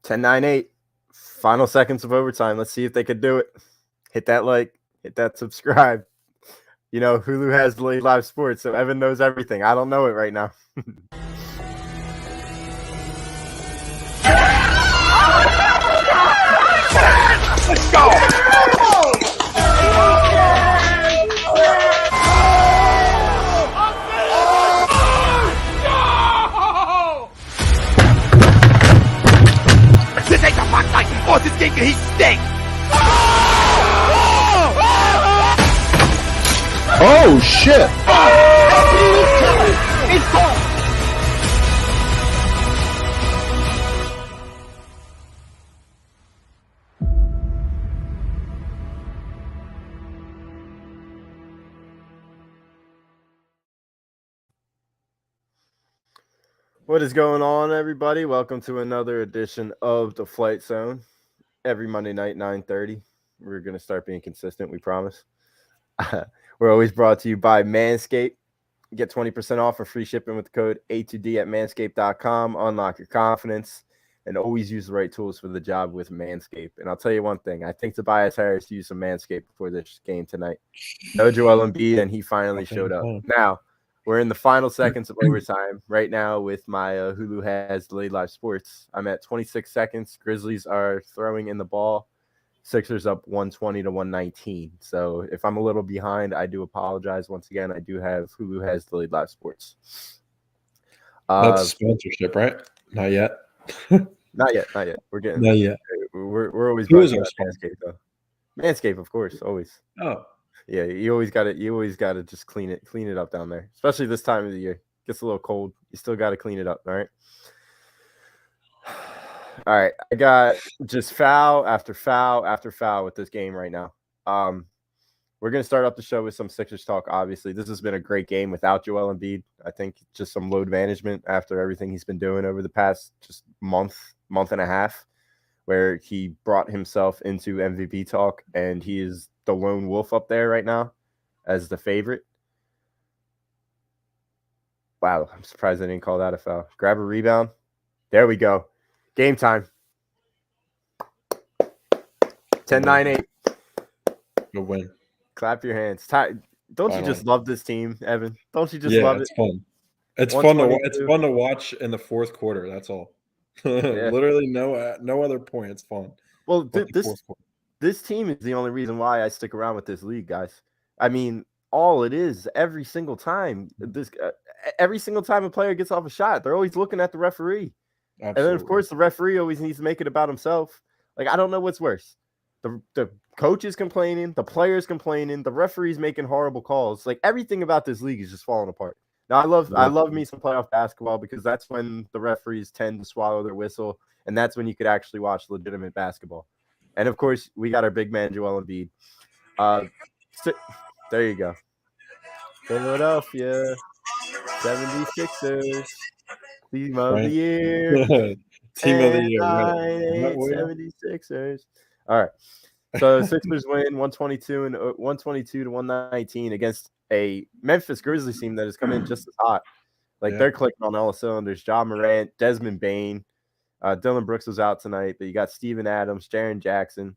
10-9-8. Final seconds of overtime. Let's see if they could do it. Hit that like, hit that subscribe. You know, Hulu has delayed live sports, so Evan knows everything. I don't know it right now. Let's go! This ain't the fuck like oh, this game he stinks! Oh shit! It's gone! What is going on, everybody? Welcome to another edition of The Flight Zone. Every Monday night, 9:30. We're going to start being consistent, we promise. We're always brought to you by Manscaped. Get 20% off for free shipping with the code A2D at manscaped.com. Unlock your confidence and always use the right tools for the job with Manscaped. And I'll tell you one thing. I think Tobias Harris used some Manscaped before this game tonight. No Joel Embiid, and he finally showed up. Now, we're in the final seconds of overtime right now with my Hulu has delayed live sports. I'm at 26 seconds. Grizzlies are throwing in the ball. Sixers up 120-119. So if I'm a little behind, I do apologize. Once again, I do have Hulu has delayed live sports. That's sponsorship, right? Not yet. Not yet. We're getting. Not yet. We're always. Who is our sponsor? Manscaped, though. Manscaped, of course, always. Oh. Yeah, you always got to just clean it up down there, especially this time of the year. Gets a little cold. You still got to clean it up, all right? All right, I got just foul after foul after foul with this game right now. We're going to start up the show with some Sixers talk, obviously. This has been a great game without Joel Embiid. I think just some load management after everything he's been doing over the past just month and a half, where he brought himself into MVP talk, and he is the lone wolf up there right now as the favorite. Wow, I'm surprised I didn't call that a foul. Grab a rebound. There we go. Game time. 10-9-8. Good win. Clap your hands. Don't you just love this team, Evan? Don't you just love it? It's fun. It's fun to watch in the fourth quarter. That's all. Yeah. Literally no other point. It's fun. Well, this team is the only reason why I stick around with this league, guys. I mean, all it is every single time a player gets off a shot, they're always looking at the referee. Absolutely. And then, of course, the referee always needs to make it about himself. Like, I don't know what's worse. The coach is complaining, the players complaining, the referee's making horrible calls. Like, everything about this league is just falling apart. Now, I love me some playoff basketball because that's when the referees tend to swallow their whistle, and that's when you could actually watch legitimate basketball. And, of course, we got our big man, Joel Embiid. There you go. Philadelphia 76ers. Team of the year. Team of the year. 76ers. All right. So Sixers win 122-119 against a Memphis Grizzlies team that has come in just as hot. They're clicking on all cylinders. Ja Morant, Desmond Bane, Dylan Brooks was out tonight, but you got Steven Adams, Jaren Jackson.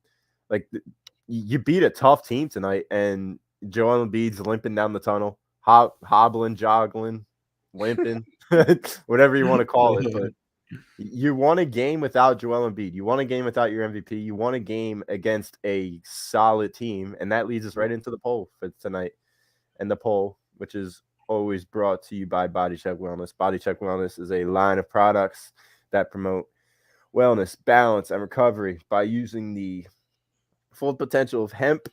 You beat a tough team tonight, and Joel Embiid's limping down the tunnel, hobbling, joggling, limping, whatever you want to call it. But you won a game without Joel Embiid. You won a game without your MVP. You won a game against a solid team, and that leads us right into the poll for tonight. And the poll, which is always brought to you by Body Check Wellness. Body Check Wellness is a line of products that promote wellness, balance, and recovery by using the full potential of hemp.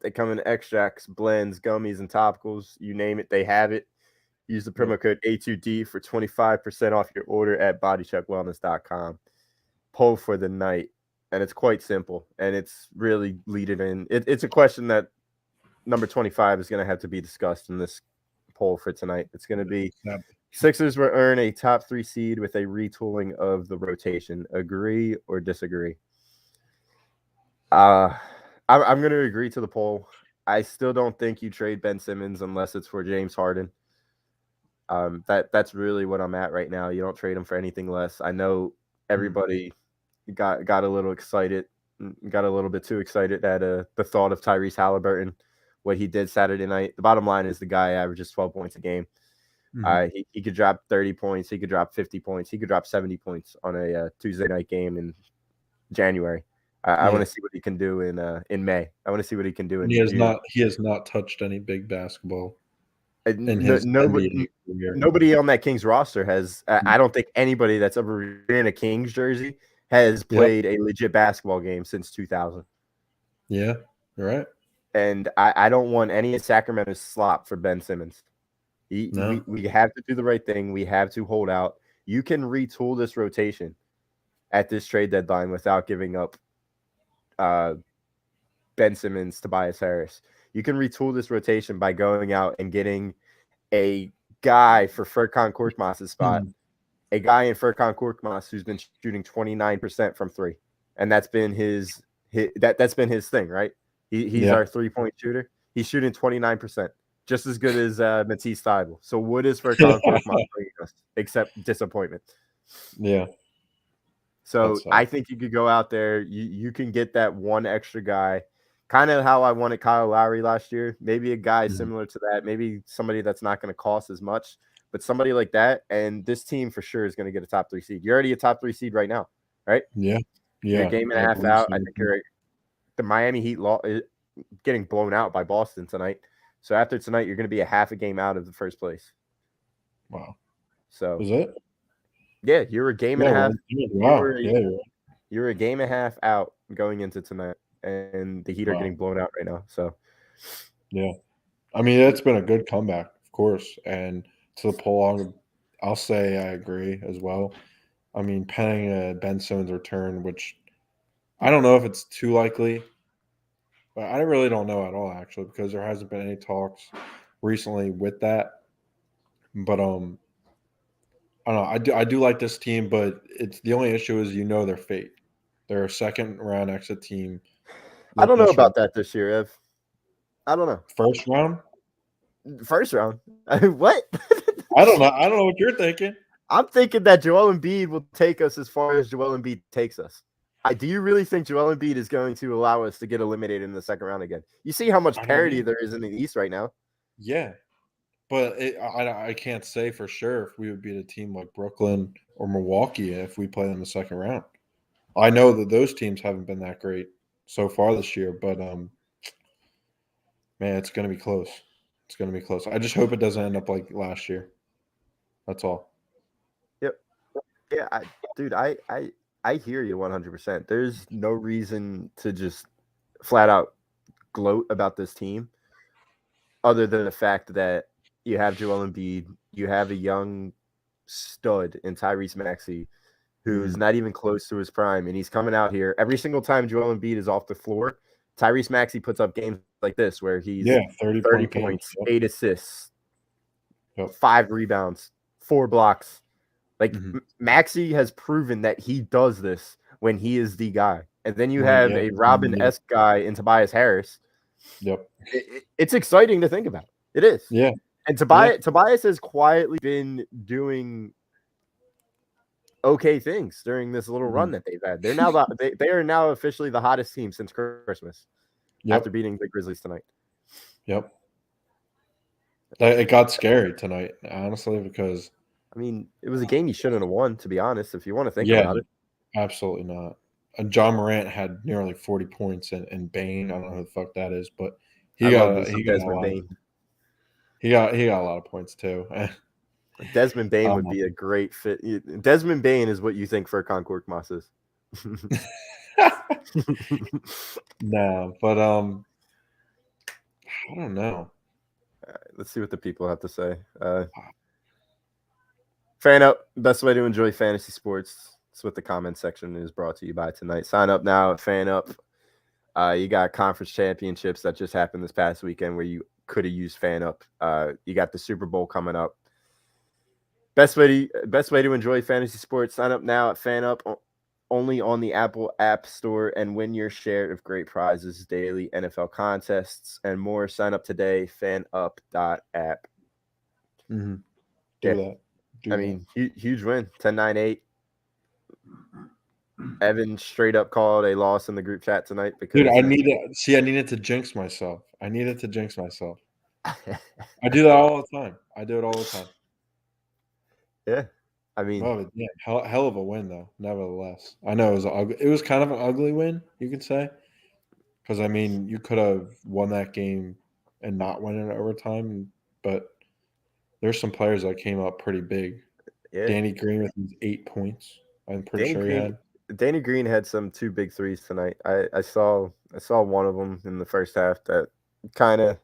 They come in extracts, blends, gummies, and topicals. You name it, they have it. Use the promo code A2D for 25% off your order at bodycheckwellness.com. Poll for the night. And it's quite simple. And it's really leading in. It's a question that number 25 is going to have to be discussed in this poll for tonight. It's going to be Sixers will earn a top 3 seed with a retooling of the rotation. Agree or disagree? I'm going to agree to the poll. I still don't think you trade Ben Simmons unless it's for James Harden. That's really what I'm at right now. You don't trade him for anything less. I know everybody got a little excited, got a little bit too excited at the thought of Tyrese Halliburton, what he did Saturday night. The bottom line is the guy averages 12 points a game. He could drop 30 points. He could drop 50 points. He could drop 70 points on a Tuesday night game in January. I want to see what he can do in May. I want to see what he can do in June. He has not touched any big basketball in his his NBA career. Nobody on that Kings roster has. I don't think anybody that's ever been in a Kings jersey has played a legit basketball game since 2000. Yeah, you're right. And I don't want any of Sacramento's slop for Ben Simmons. We have to do the right thing. We have to hold out. You can retool this rotation at this trade deadline without giving up Ben Simmons, Tobias Harris. You can retool this rotation by going out and getting a guy for Furkan Korkmaz's spot, a guy in Furkan Korkmaz who's been shooting 29% from three, and that's been his thing, right? He's our 3-point shooter. He's shooting 29%, just as good as Matisse Thybulle. So what is Furkan Korkmaz bringing us except disappointment? Yeah. So I think you could go out there. You can get that one extra guy, kind of how I wanted Kyle Lowry last year. Maybe a guy similar to that. Maybe somebody that's not going to cost as much, but somebody like that. And this team for sure is going to get a top 3 seed. You're already a top 3 seed right now, right? Yeah. You're a game and a half out. I think the Miami Heat getting blown out by Boston tonight. So after tonight, you're going to be a half a game out of the first place. Wow. So is it? Yeah, you're a game and a half. Wow. You're a game and a half out going into tonight, and the Heat are getting blown out right now. So, yeah, I mean it's been a good comeback, of course, and to the prolonged, I'll say I agree as well. I mean, pending a Ben Simmons return, which I don't know if it's too likely, but I really don't know at all actually because there hasn't been any talks recently with that. But I don't know. I do like this team, but it's the only issue is their fate. They're a second round exit team. I don't know about that this year, Ev. I don't know. First round? First round? What? I don't know. I don't know what you're thinking. I'm thinking that Joel Embiid will take us as far as Joel Embiid takes us. Do you really think Joel Embiid is going to allow us to get eliminated in the second round again? You see how much parity there is in the East right now. Yeah. But I can't say for sure if we would beat a team like Brooklyn or Milwaukee if we play them in the second round. I know that those teams haven't been that great so far this year, but man, it's going to be close. It's going to be close. I just hope it doesn't end up like last year. That's all. Yep. Yeah, I hear you 100%. There's no reason to just flat out gloat about this team other than the fact that you have Joel Embiid, you have a young stud in Tyrese Maxey, who's not even close to his prime, and he's coming out here. Every single time Joel Embiid is off the floor, Tyrese Maxey puts up games like this where he's 30 points, 8 assists, 5 rebounds, 4 blocks. Like Maxey has proven that he does this when he is the guy. And then you have a Robin-esque guy in Tobias Harris. Yep. It's exciting to think about. It is. Yeah. And Tobias has quietly been doing okay things during this little run that they've had. They're now they are now officially the hottest team since Christmas after beating the Grizzlies tonight. Yep. It got scary tonight, honestly, because I mean, it was a game you shouldn't have won, to be honest, if you want to think about it. Absolutely not. And John Morant had nearly 40 points, and Bane, I don't know who the fuck that is, but he got a lot of points too. Desmond Bane would be a great fit. Desmond Bane is what you think Furkan Korkmaz is. No, but I don't know. Let's see what the people have to say. Fan up. Best way to enjoy fantasy sports. That's what the comment section is brought to you by tonight. Sign up now at Fan Up. You got conference championships that just happened this past weekend where you could have used Fan Up. You got the Super Bowl coming up. Best way to enjoy fantasy sports. Sign up now at Fan Up, only on the Apple App Store, and win your share of great prizes, daily NFL contests, and more. Sign up today. fanup.app. Do that. Huge win. 10-9-8. Evan straight up called a loss in the group chat tonight because Dude, I needed to jinx myself. I do that all the time. I do it all the time. Yeah, I mean, Well, yeah, hell of a win though. Nevertheless, I know it was kind of an ugly win, you could say, because I mean, you could have won that game and not win in overtime, but there's some players that came up pretty big. yeah. Danny Green with his 8 points. I'm pretty sure he had. Danny Green had some 2 big threes tonight. I saw one of them in the first half that kind of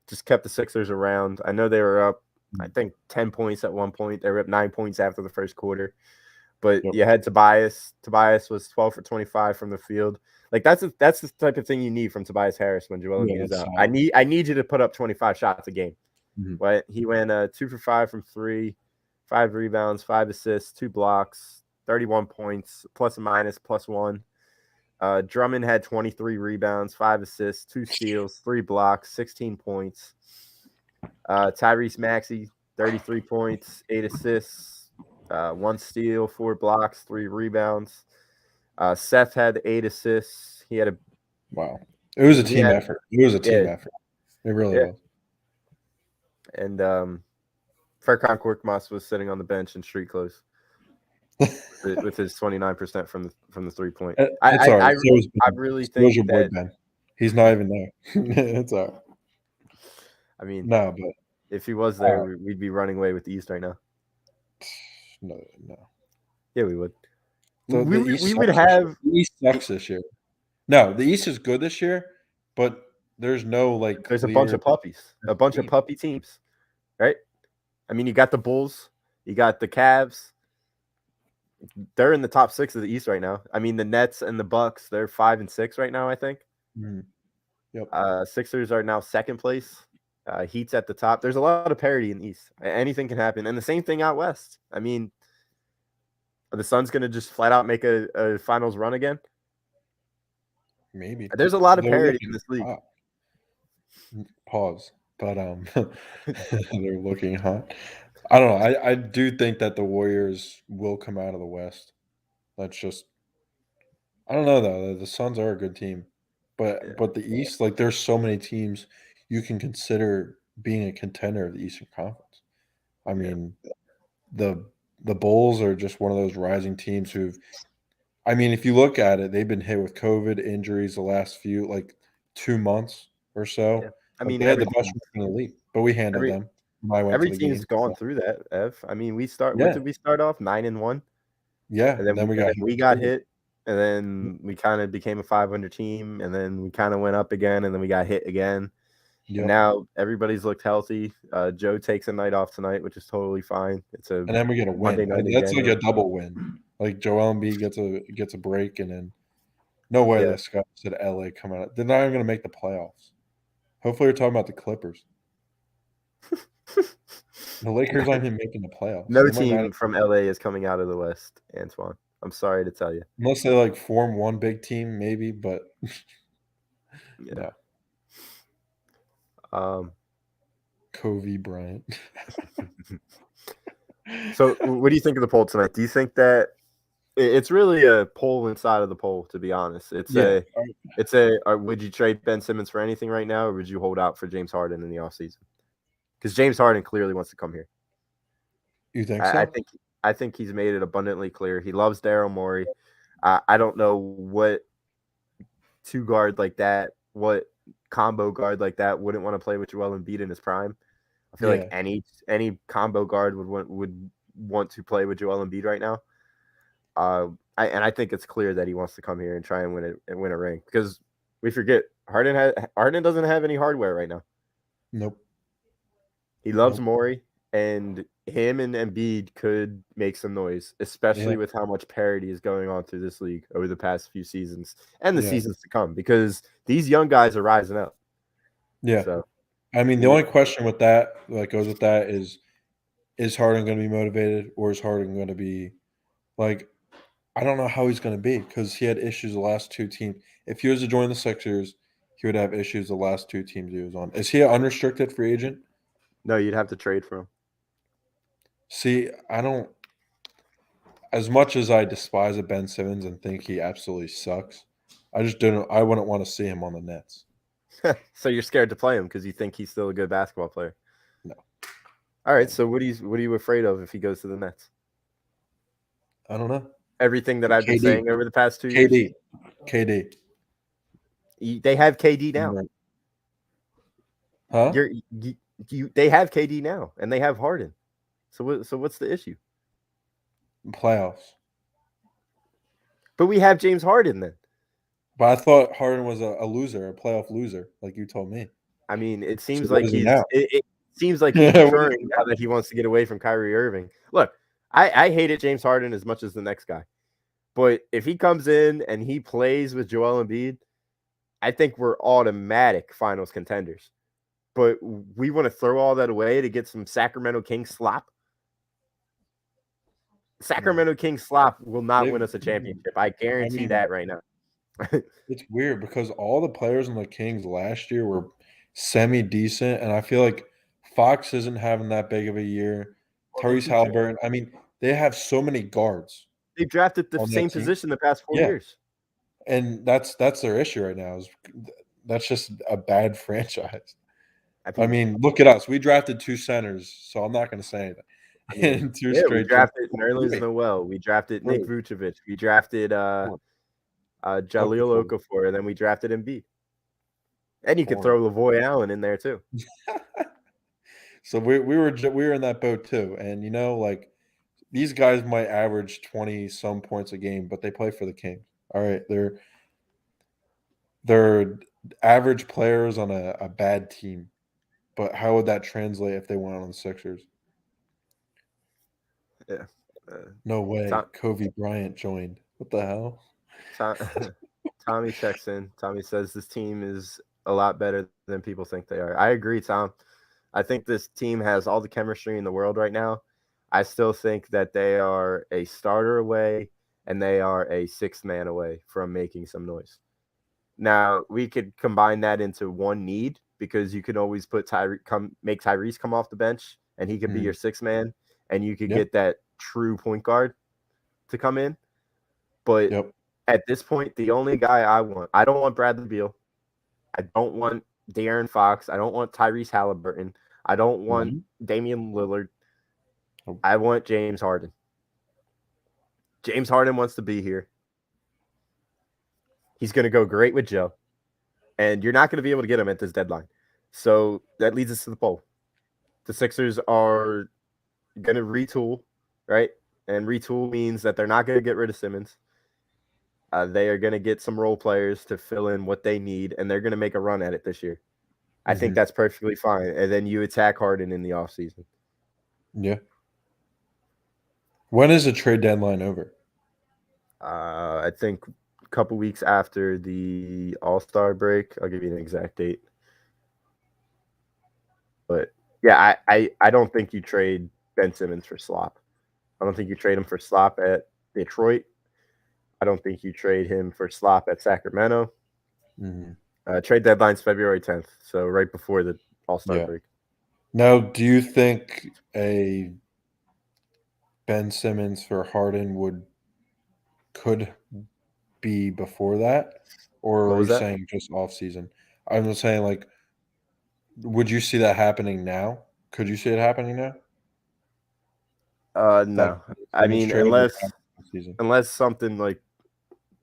just kept the Sixers around. I know they were up, I think 10 points at one point. They were up 9 points after the first quarter. But Yep. you had Tobias. Tobias was 12 for 25 from the field. Like that's the type of thing you need from Tobias Harris when Joel Embiid is out. I need you to put up 25 shots a game. Mm-hmm. But he went 2 for 5 from 3, 5 rebounds, 5 assists, 2 blocks, 31 points, plus and minus, +1. Drummond had 23 rebounds, 5 assists, 2 steals, 3 blocks, 16 points. Tyrese Maxey, 33 points, 8 assists, 1 steal, 4 blocks, 3 rebounds. Seth had 8 assists. He had wow. It was a team effort. It was a team effort. It really was. And Furkan Korkmaz was sitting on the bench in street clothes with his 29% from the 3-point. I really think your boy that Ben. He's not even there. It's all right. I mean, no, but if he was there, we'd be running away with the East right now. No. Yeah, we would. We would have. The East sucks this year. No, the East is good this year, but there's no There's a bunch of puppies, a bunch of puppy teams, right? I mean, you got the Bulls, you got the Cavs. They're in the top 6 of the East right now. I mean, the Nets and the Bucks, they're 5 and 6 right now, I think. Mm-hmm. Yep. Sixers are now 2nd place. Heat's at the top. There's a lot of parity in the East. Anything can happen. And the same thing out West. I mean, are the Suns going to just flat out make a finals run again? Maybe. There's a lot of parity in this league. Pause. But they're looking hot. I don't know. I do think that the Warriors will come out of the West. That's just – I don't know, though. The Suns are a good team. But the East, there's so many teams you can consider being a contender of the Eastern Conference. I mean, the Bulls are just one of those rising teams who've – I mean, if you look at it, they've been hit with COVID injuries the last 2 months or so. Yeah. I mean, they had the best record in the league, but we handled them. Every team's gone through that, Ev. I mean, what did we start off? 9-1? Yeah. And then we got hit. And then we kind of became a 500 team, and then we kind of went up again, and then we got hit again. Yep. And now everybody's looked healthy. Joe takes a night off tonight, which is totally fine. And then we get a win. That's like a double win. Like Joel Embiid gets a break, and then no way the Scouts at LA come out. They're not even going to make the playoffs. Hopefully, you're talking about the Clippers. The Lakers aren't even making the playoffs. No team from LA is coming out of the West, Antoine. I'm sorry to tell you. Unless they form one big team, maybe, but yeah. Kobe Bryant. So, what do you think of the poll tonight? Do you think that it's really a poll inside of the poll? To be honest, would you trade Ben Simmons for anything right now, or would you hold out for James Harden in the offseason? Because James Harden clearly wants to come here. You think so? I think he's made it abundantly clear. He loves Daryl Morey. I don't know what two-guard like that, what combo guard like that wouldn't want to play with Joel Embiid in his prime. I feel like any combo guard would want to play with Joel Embiid right now. I think it's clear that he wants to come here and try and win a ring, because we forget Harden doesn't have any hardware right now. Nope. He loves Morey, and him and Embiid could make some noise, especially with how much parity is going on through this league over the past few seasons and the seasons to come, because these young guys are rising up. Yeah. So, I mean, the only question with that, goes with that is Harden going to be motivated, or is Harden going to be I don't know how he's going to be, because he had issues the last 2 teams. If he was to join the Sixers, he would have issues the last 2 teams he was on. Is he an unrestricted free agent? No, you'd have to trade for him. See, as much as I despise a Ben Simmons and think he absolutely sucks, I wouldn't want to see him on the Nets. So you're scared to play him because you think he's still a good basketball player. No. All right. So what are you afraid of if he goes to the Nets? I don't know. Everything that I've been KD. saying over the past 2 years. KD. They have KD now. Huh? They have KD now, and they have Harden. So what's the issue? Playoffs. But we have James Harden then. But I thought Harden was a loser, a playoff loser, like you told me. I mean, it seems So like what is he now? it seems like he's maturing now that he wants to get away from Kyrie Irving. Look, I hated James Harden as much as the next guy. But if he comes in and he plays with Joel Embiid, I think we're automatic finals contenders. But we want to throw all that away to get some Sacramento Kings slop. Sacramento Kings slop will not win us a championship. I guarantee that right now. It's weird because all the players on the Kings last year were semi-decent, and I feel like Fox isn't having that big of a year. Tyrese Halliburton, I mean, they have so many guards. They drafted the same position the past 4 years. And that's their issue right now. That's just a bad franchise. I mean, look at us. We drafted 2 centers, so I'm not going to say anything. We drafted Nerlens Noel. We drafted Nick Vucevic. We drafted Jaleel Okafor, and then we drafted Embiid. And you could throw Lavoy Allen in there too. So we were in that boat too. And like these guys might average 20 some points a game, but they play for the Kings. All right, they're average players on a bad team. But how would that translate if they went on the Sixers? Yeah. No way. Kobe Bryant joined. What the hell? Tommy checks in. Tommy says this team is a lot better than people think they are. I agree, Tom. I think this team has all the chemistry in the world right now. I still think that they are a starter away and they are a 6th man away from making some noise. Now, we could combine that into one need because you could always put make Tyrese come off the bench and he could be your 6th man and you could get that true point guard to come in. But at this point, the only guy I don't want Bradley Beal. I don't want De'Aaron Fox. I don't want Tyrese Halliburton. I don't want Damian Lillard. I want James Harden. James Harden wants to be here. He's going to go great with Joe. And you're not going to be able to get him at this deadline. So that leads us to the poll. The Sixers are going to retool, right? And retool means that they're not going to get rid of Simmons. They are going to get some role players to fill in what they need, and they're going to make a run at it this year. I think that's perfectly fine. And then you attack Harden in the offseason. Yeah. When is the trade deadline over? I think a couple weeks after the All-Star break. I'll give you an exact date. But, yeah, I don't think you trade Ben Simmons for slop. I don't think you trade him for slop at Detroit. I don't think you trade him for slop at Sacramento. Trade deadline's February 10th, so right before the All-Star break. Now, do you think a Ben Simmons for Harden could be before that? Or are you saying just off-season? I'm just saying, like, would you see that happening now? Could you see it happening now? No. I mean, unless something like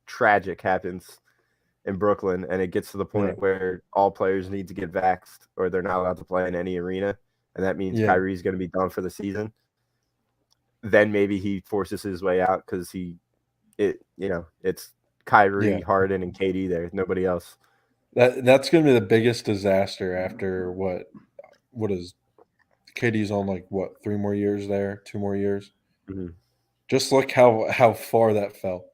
tragic happens in Brooklyn and it gets to the point where all players need to get vaxxed or they're not allowed to play in any arena, and that means Kyrie's going to be done for the season, then maybe he forces his way out because it's Kyrie, Harden, and KD there. Nobody else. That's going to be the biggest disaster after what is KD's on, like, what, 3 more years there, 2 more years? Just look how far that fell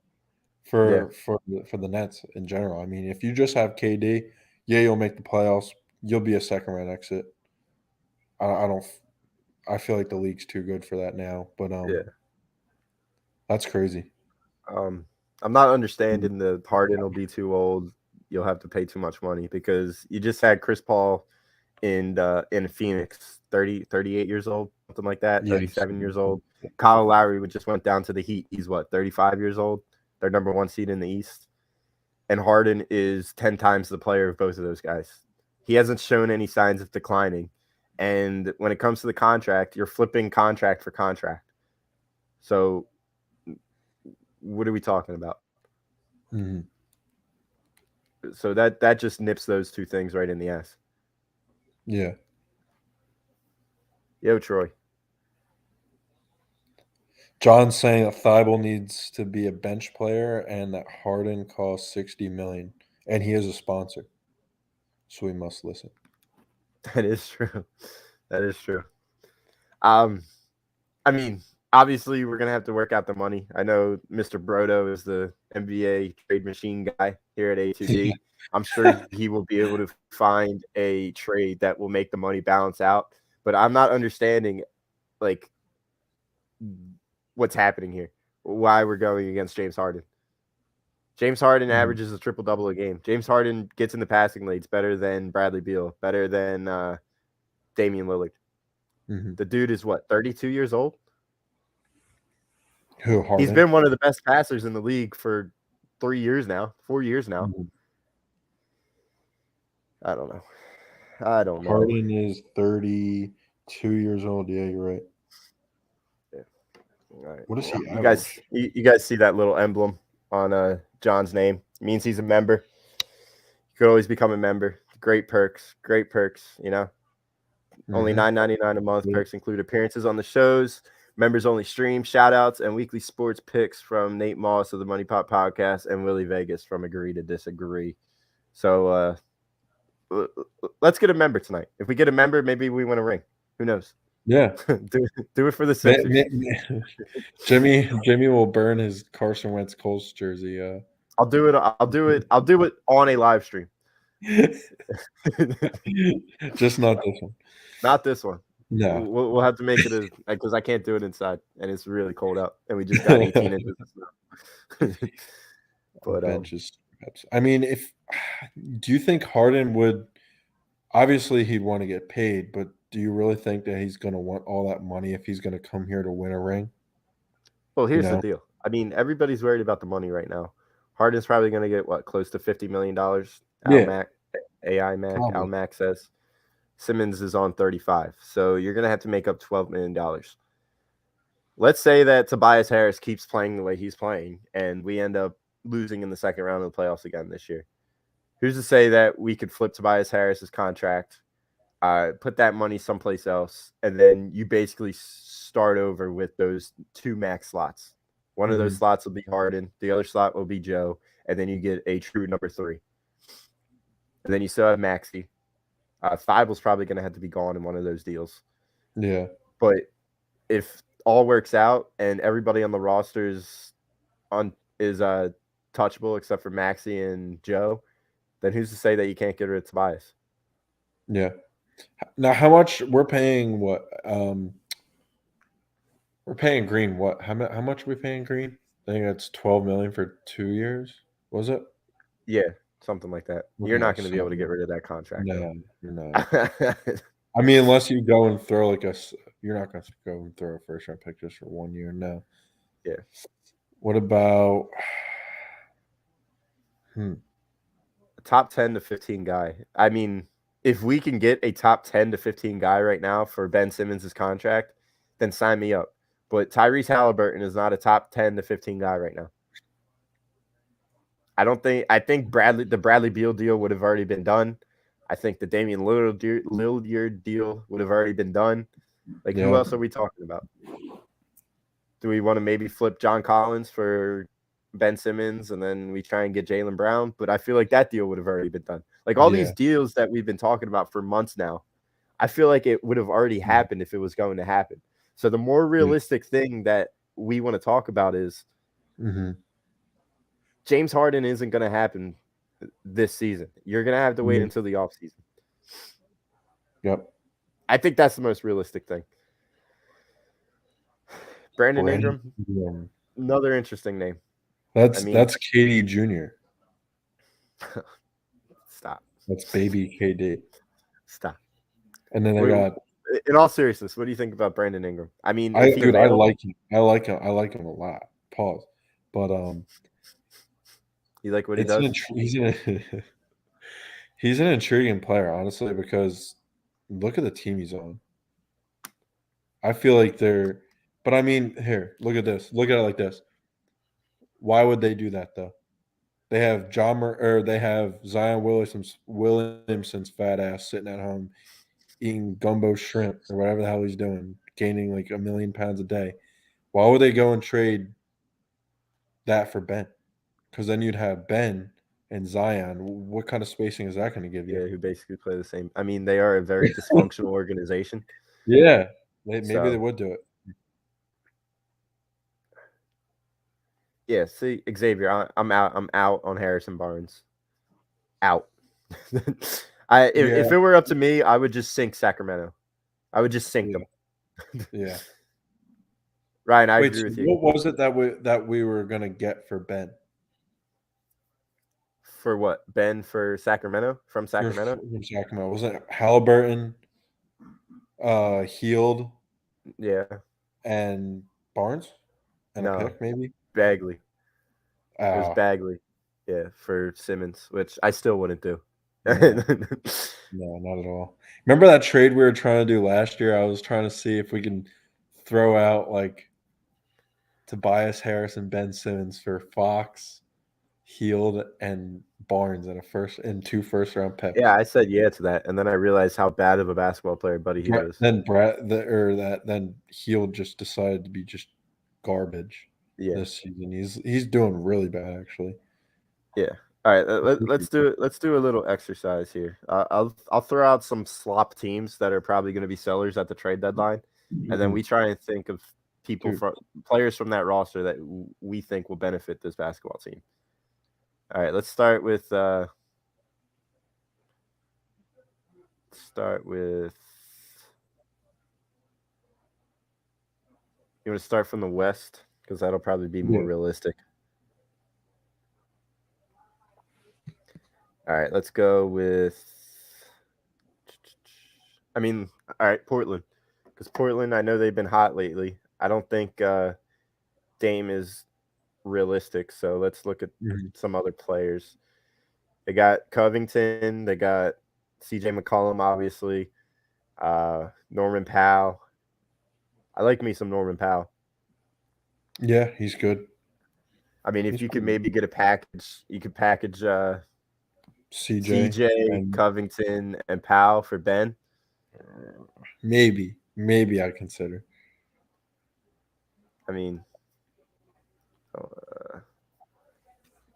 for the Nets in general. I mean, if you just have KD, you'll make the playoffs. You'll be a second-round exit. I feel like the league's too good for that now, but that's crazy. I'm not understanding the Harden will be too old. You'll have to pay too much money because you just had Chris Paul in Phoenix, 38 years old, something like that, 37 years old. Kyle Lowry just went down to the Heat. He's 35 years old. They're number 1 seed in the East. And Harden is 10 times the player of both of those guys. He hasn't shown any signs of declining. And when it comes to the contract, you're flipping contract for contract. So what are we talking about? Mm-hmm. So that just nips those two things right in the ass. Yeah. Yo, Troy. John's saying that Thybulle needs to be a bench player and that Harden costs $60 million, and he is a sponsor, so we must listen. That is true. That is true. I mean, obviously, we're gonna have to work out the money. I know Mr. Brodo is the NBA trade machine guy here at A2D. I'm sure he will be able to find a trade that will make the money balance out. But I'm not understanding, like, what's happening here. Why we're going against James Harden. James Harden averages a triple-double a game. James Harden gets in the passing lanes better than Bradley Beal, better than Damian Lillard. Mm-hmm. The dude is 32 years old? Who, Harden? He's been one of the best passers in the league for 4 years now. Mm-hmm. I don't know. Harden is 32 years old. Yeah, you're right. Yeah. All right. What is he? You guys see that little emblem on John's name? It means he's a member. You could always become a member. Great perks. You know, only $9.99 a month. Perks include appearances on the shows, members only stream, shout outs, and weekly sports picks from Nate Moss of the Money Pop Podcast and Willie Vegas from Agree to Disagree. So let's get a member tonight. If we get a member, maybe we win a ring. Who knows? Yeah. do it for the Sixers. Jimmy will burn his Carson Wentz Colts jersey. I'll do it on a live stream. Just not this one. Not this one. No. We'll have to make it because I can't do it inside, and it's really cold out, and we just got 18 inches of snow. But I mean, do you think Harden would? Obviously, he'd want to get paid, but do you really think that he's going to want all that money if he's going to come here to win a ring? Well, here's the deal. I mean, everybody's worried about the money right now. Harden's probably going to get close to $50 million. Al Mac says. Simmons is on 35, so you're going to have to make up $12 million. Let's say that Tobias Harris keeps playing the way he's playing, and we end up losing in the second round of the playoffs again this year. Who's to say that we could flip Tobias Harris's contract, put that money someplace else, and then you basically start over with those 2 max slots. One of those slots will be Harden, the other slot will be Joe, and then you get a true number 3. And then you still have Maxey. Thybulle's probably going to have to be gone in one of those deals. Yeah. But if all works out and everybody on the roster is touchable except for Maxey and Joe, then who's to say that you can't get rid of Tobias? Yeah. Now, how much we're paying? What? We're paying Green. What? How much are we paying Green? I think that's $12 million for 2 years. Was it? Yeah, something like that. You're not going to be able to get rid of that contract. No, you're not. I mean, unless you go and throw you're not going to go and throw a first-round pick just for 1 year. No. Yeah. What about? A top 10 to 15 guy. I mean, if we can get a top 10 to 15 guy right now for Ben Simmons' contract, then sign me up. But Tyrese Halliburton is not a top 10 to 15 guy right now. I think the Bradley Beal deal would have already been done. I think the Damian Lillard deal would have already been done. Who else are we talking about? Do we want to maybe flip John Collins for Ben Simmons and then we try and get Jaylen Brown? But I feel like that deal would have already been done. These deals that we've been talking about for months now, I feel like it would have already happened if it was going to happen. So the more realistic thing that we want to talk about is James Harden isn't going to happen this season. You're going to have to wait until the offseason. Yep. I think that's the most realistic thing. Brandon Ingram, another interesting name. That's KD Jr. Stop. That's baby KD. Stop. And then they got in all seriousness, what do you think about Brandon Ingram? I mean, I if he's available, like him. I like him. I like him a lot. Pause. But you like what he it's does? he's an intriguing player, honestly, because look at the team he's on. I feel like they're, but I mean, here, look at this. Look at it like this. Why would they do that though? They have they have Zion Williamson's fat ass sitting at home eating gumbo shrimp or whatever the hell he's doing, gaining like 1,000,000 pounds a day. Why would they go and trade that for Ben? Because then you'd have Ben and Zion. What kind of spacing is that going to give you? Yeah, who basically play the same. I mean, they are a very dysfunctional organization. Yeah, maybe So they would do it. yeah, see, Xavier, I'm out. I'm out on Harrison Barnes. Out. If it were up to me, I would just sink Sacramento. I would just sink them. Yeah. Ryan, I Wait, agree so with you. what was it that we were gonna get for Ben? For what? Ben for Sacramento? From Sacramento? From Sacramento. Was it Halliburton, Healed, Yeah. and Barnes? And a No. pick, maybe? Bagley. It was Oh, Bagley. Yeah, for Simmons, which I still wouldn't do. no, not at all. Remember that trade we were trying to do last year? I was trying to see if we can throw out like Tobias Harris and Ben Simmons for Fox, Healed, and Barnes and 2 first-round picks. Yeah, I said yeah to that, and then I realized how bad of a basketball player Buddy Hield is. Then Healed just decided to be just garbage this season. He's doing really bad, actually. Yeah. All right. Let's do it. Let's do a little exercise here. I'll throw out some slop teams that are probably going to be sellers at the trade deadline, and then we try and think of players from that roster that we think will benefit this basketball team. All right. Let's start with. You want to start from the West because that'll probably be more realistic. All right, let's go with. I mean, all right, Portland, because Portland, I know they've been hot lately. I don't think Dame is realistic, so let's look at some other players. They got Covington, they got CJ McCollum, obviously, Norman Powell. I like me some Norman Powell. Yeah, he's good. I mean, if you could maybe get a package, you could package CJ, Covington, and Powell for Ben. Maybe I'd consider. I mean,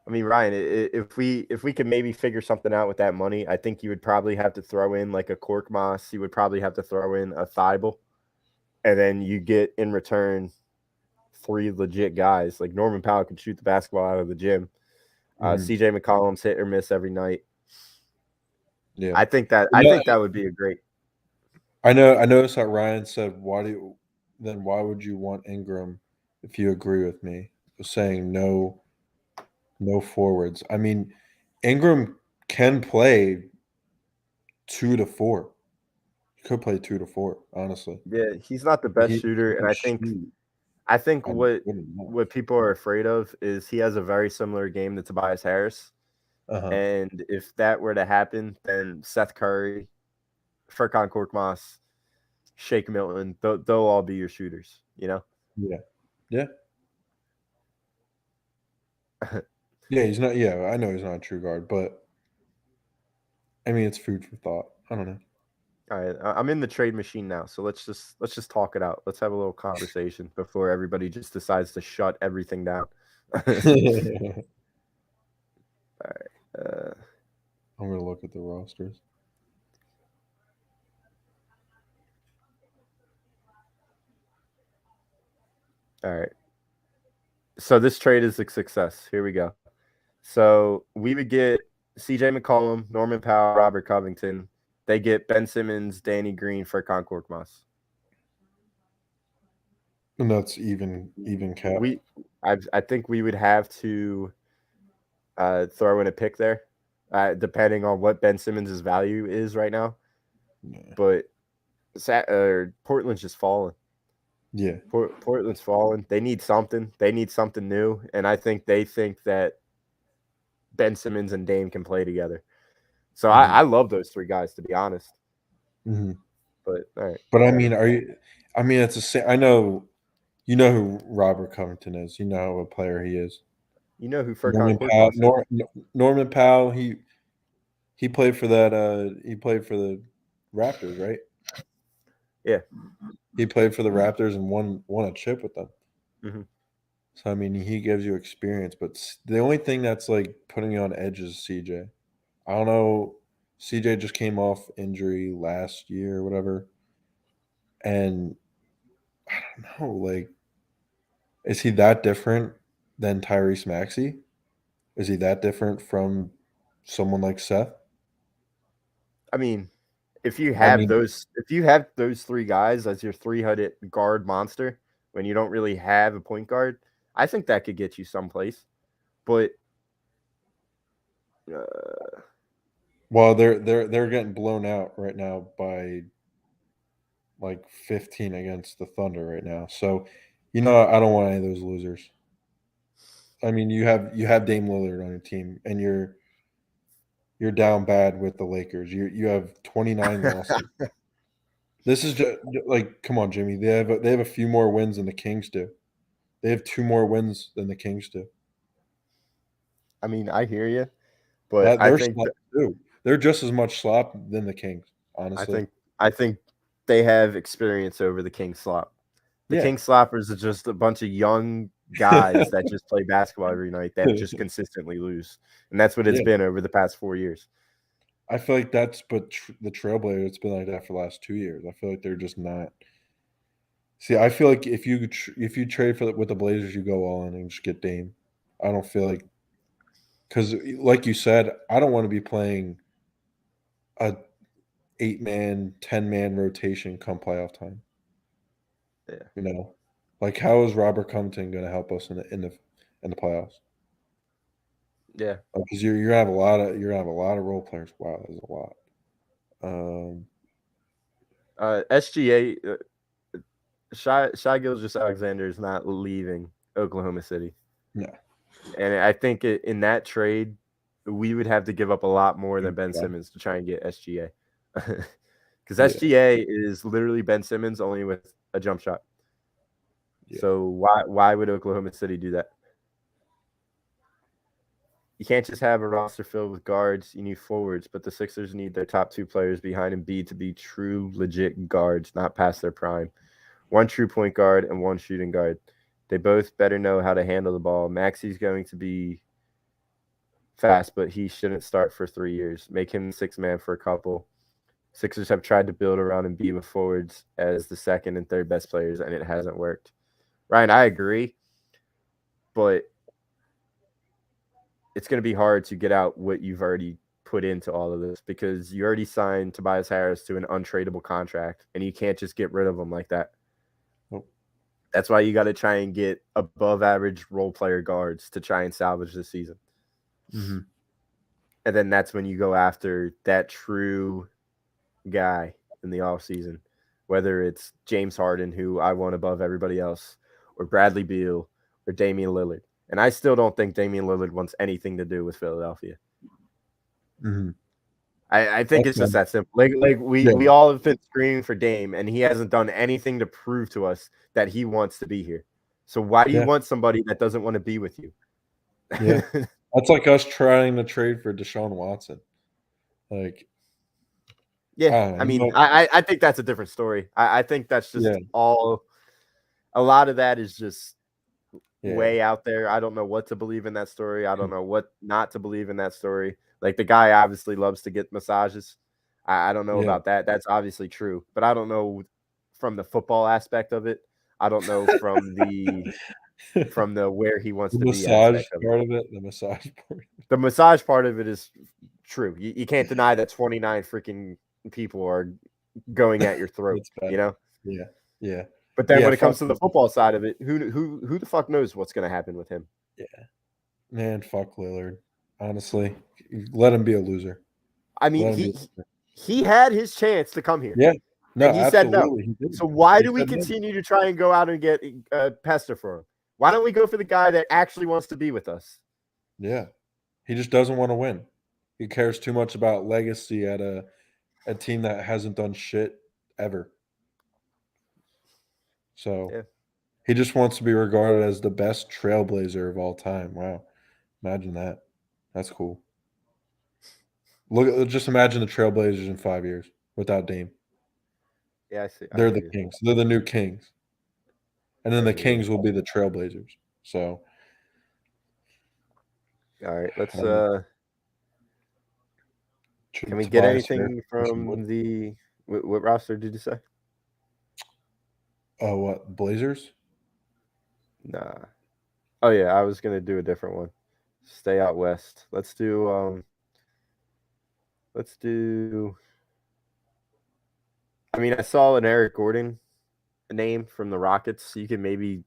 Ryan, if we could maybe figure something out with that money, I think you would probably have to throw in like a Korkmaz. You would probably have to throw in a Thybulle, and then you get in return 3 legit guys. Like Norman Powell could shoot the basketball out of the gym. CJ McCollum's hit or miss every night. Yeah, I think that would be a great. I noticed that Ryan said, why would you want Ingram if you agree with me? Saying no forwards. I mean, Ingram can play 2 to 4. He could play 2 to 4, honestly. Yeah, he's not the best shooter, and I think what people are afraid of is he has a very similar game to Tobias Harris. And if that were to happen, then Seth Curry, Furkan Korkmaz, Shake Milton, they'll all be your shooters, you know? Yeah. Yeah. Yeah, he's not. Yeah, I know he's not a true guard, but I mean, it's food for thought. I don't know. All right, I'm in the trade machine now, so let's just talk it out. Let's have a little conversation before everybody just decides to shut everything down. All right. I'm gonna look at the rosters. All right. So this trade is a success. Here we go. So we would get CJ McCollum, Norman Powell, Robert Covington. They get Ben Simmons, Danny Green, Furkan Korkmaz. And that's even cap. I think we would have to throw in a pick there, depending on what Ben Simmons' value is right now. Yeah. But Portland's just falling. Yeah. Portland's falling. They need something. They need something new, and I think they think that Ben Simmons and Dame can play together. So I love those three guys, to be honest. Mm-hmm. But all right. But I mean, it's the same. I know, you know who Robert Covington is. You know what player he is. You know who Norman Furkan Powell. Korkmaz is? Norman Powell. He played for that. He played for the Raptors, right? Yeah. He played for the Raptors and won a chip with them. Mm-hmm. So I mean, he gives you experience. But the only thing that's like putting you on edge is CJ. I don't know. CJ just came off injury last year or whatever, and I don't know. Like, is he that different than Tyrese Maxey? Is he that different from someone like Seth? I mean, if you I have mean, those three guys as your three-headed guard monster when you don't really have a point guard, I think that could get you someplace. But well, they're getting blown out right now by like 15 against the Thunder right now. So, I don't want any of those losers. I mean, you have Dame Lillard on your team, and you're down bad with the Lakers. You have 29 losses. This is just like, come on, Jimmy. They have a few more wins than the Kings do. They have 2 more wins than the Kings do. I mean, I hear you, but They're slop too. They're just as much slop than the Kings, honestly. I think they have experience over the King Slop. The King Sloppers are just a bunch of young guys that just play basketball every night that just consistently lose, and that's what it's been over the past 4 years. I feel like that's the Trailblazers. It's been like that for the last 2 years. I feel like they're just not. See, I feel like if you trade with the Blazers, you go all in and just get Dame. I don't feel like, because like you said, I don't want to be playing a 8-man, 10-man rotation come playoff time. Yeah, like how is Robert Covington going to help us in the playoffs? Yeah, because you're gonna have a lot of role players. Wow, there's a lot. SGA, Shai Gilgeous-Alexander is not leaving Oklahoma City. No. And I think in that trade, we would have to give up a lot more than Ben Simmons to try and get SGA. Because SGA is literally Ben Simmons only with a jump shot. Yeah. So why would Oklahoma City do that? You can't just have a roster filled with guards. You need forwards, but the Sixers need their top 2 players behind Embiid to be true, legit guards, not past their prime. 1 true point guard and 1 shooting guard. They both better know how to handle the ball. Maxey's going to be fast, but he shouldn't start for 3 years. Make him 6-man for a couple. Sixers have tried to build around Embiid with forwards as the second and third best players, and it hasn't worked. Ryan, I agree, but it's going to be hard to get out what you've already put into all of this because you already signed Tobias Harris to an untradeable contract, and you can't just get rid of him like that. Nope. That's why you got to try and get above-average role player guards to try and salvage this season. Mm-hmm. And then that's when you go after that true guy in the offseason, whether it's James Harden, who I want above everybody else, or Bradley Beal, or Damian Lillard. And I still don't think Damian Lillard wants anything to do with Philadelphia. Mm-hmm. I think it's just that simple. Like we all have been screaming for Dame, and he hasn't done anything to prove to us that he wants to be here. So why do you want somebody that doesn't want to be with you? Yeah, that's like us trying to trade for Deshaun Watson. Like, yeah, I think that's a different story. I think that's just all. A lot of that is just way out there. I don't know what to believe in that story. I don't know what not to believe in that story. Like the guy obviously loves to get massages. I don't know about that. That's obviously true, but I don't know from the football aspect of it. I don't know from the where he wants to be. Massage part of it. The massage part. The massage part of it is true. You can't deny that 29 freaking people are going at your throat. Yeah. But then when it comes to the football side of it, who the fuck knows what's going to happen with him? Yeah. Man, fuck Lillard. Honestly, let him be a loser. I mean, he had his chance to come here. Yeah. No, And he said no. absolutely. He did. So why He do we said no. continue to try and go out and get Pester for him? Why don't we go for the guy that actually wants to be with us? Yeah. He just doesn't want to win. He cares too much about legacy at a team that hasn't done shit ever. So Yeah. he just wants to be regarded as the best trailblazer of all time. Wow. Imagine that. That's cool. Just imagine the Trailblazers in 5 years without Dame. Yeah, I see. I They're hear the you. Kings. They're the new Kings. And then I the hear you. Kings will be the Trailblazers. So All right, let's Should can we get Tobias anything Harris from would. the what roster did you say? Oh, what? Blazers? Nah. Oh yeah, I was gonna do a different one. Stay out west. Let's do I mean, I saw an Eric Gordon name from the Rockets. So you can maybe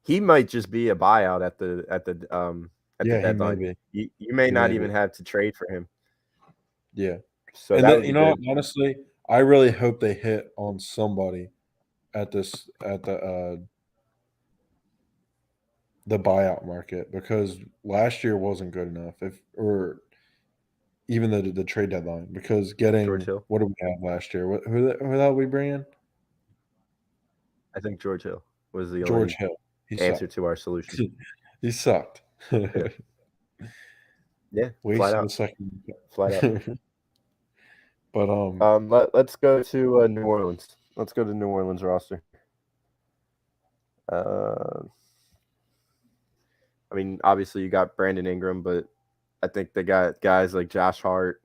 he might just be a buyout at the Yeah, he may deadline. be. You may He not may even be. have to trade for him. Yeah. So And that then, would you be know, good. honestly, I really hope they hit on somebody at the buyout market, because last year wasn't good enough, or even the trade deadline, because George getting Hill. what did we have last year? Who the hell we bring in? I think George Hill was the George only Hill. He answer sucked. to our solution. He sucked. Yeah. Yeah, flat Wasted a out. second. Flat out. But Let's go to New Orleans. Let's go to New Orleans roster. I mean, obviously you got Brandon Ingram, but I think they got guys like Josh Hart,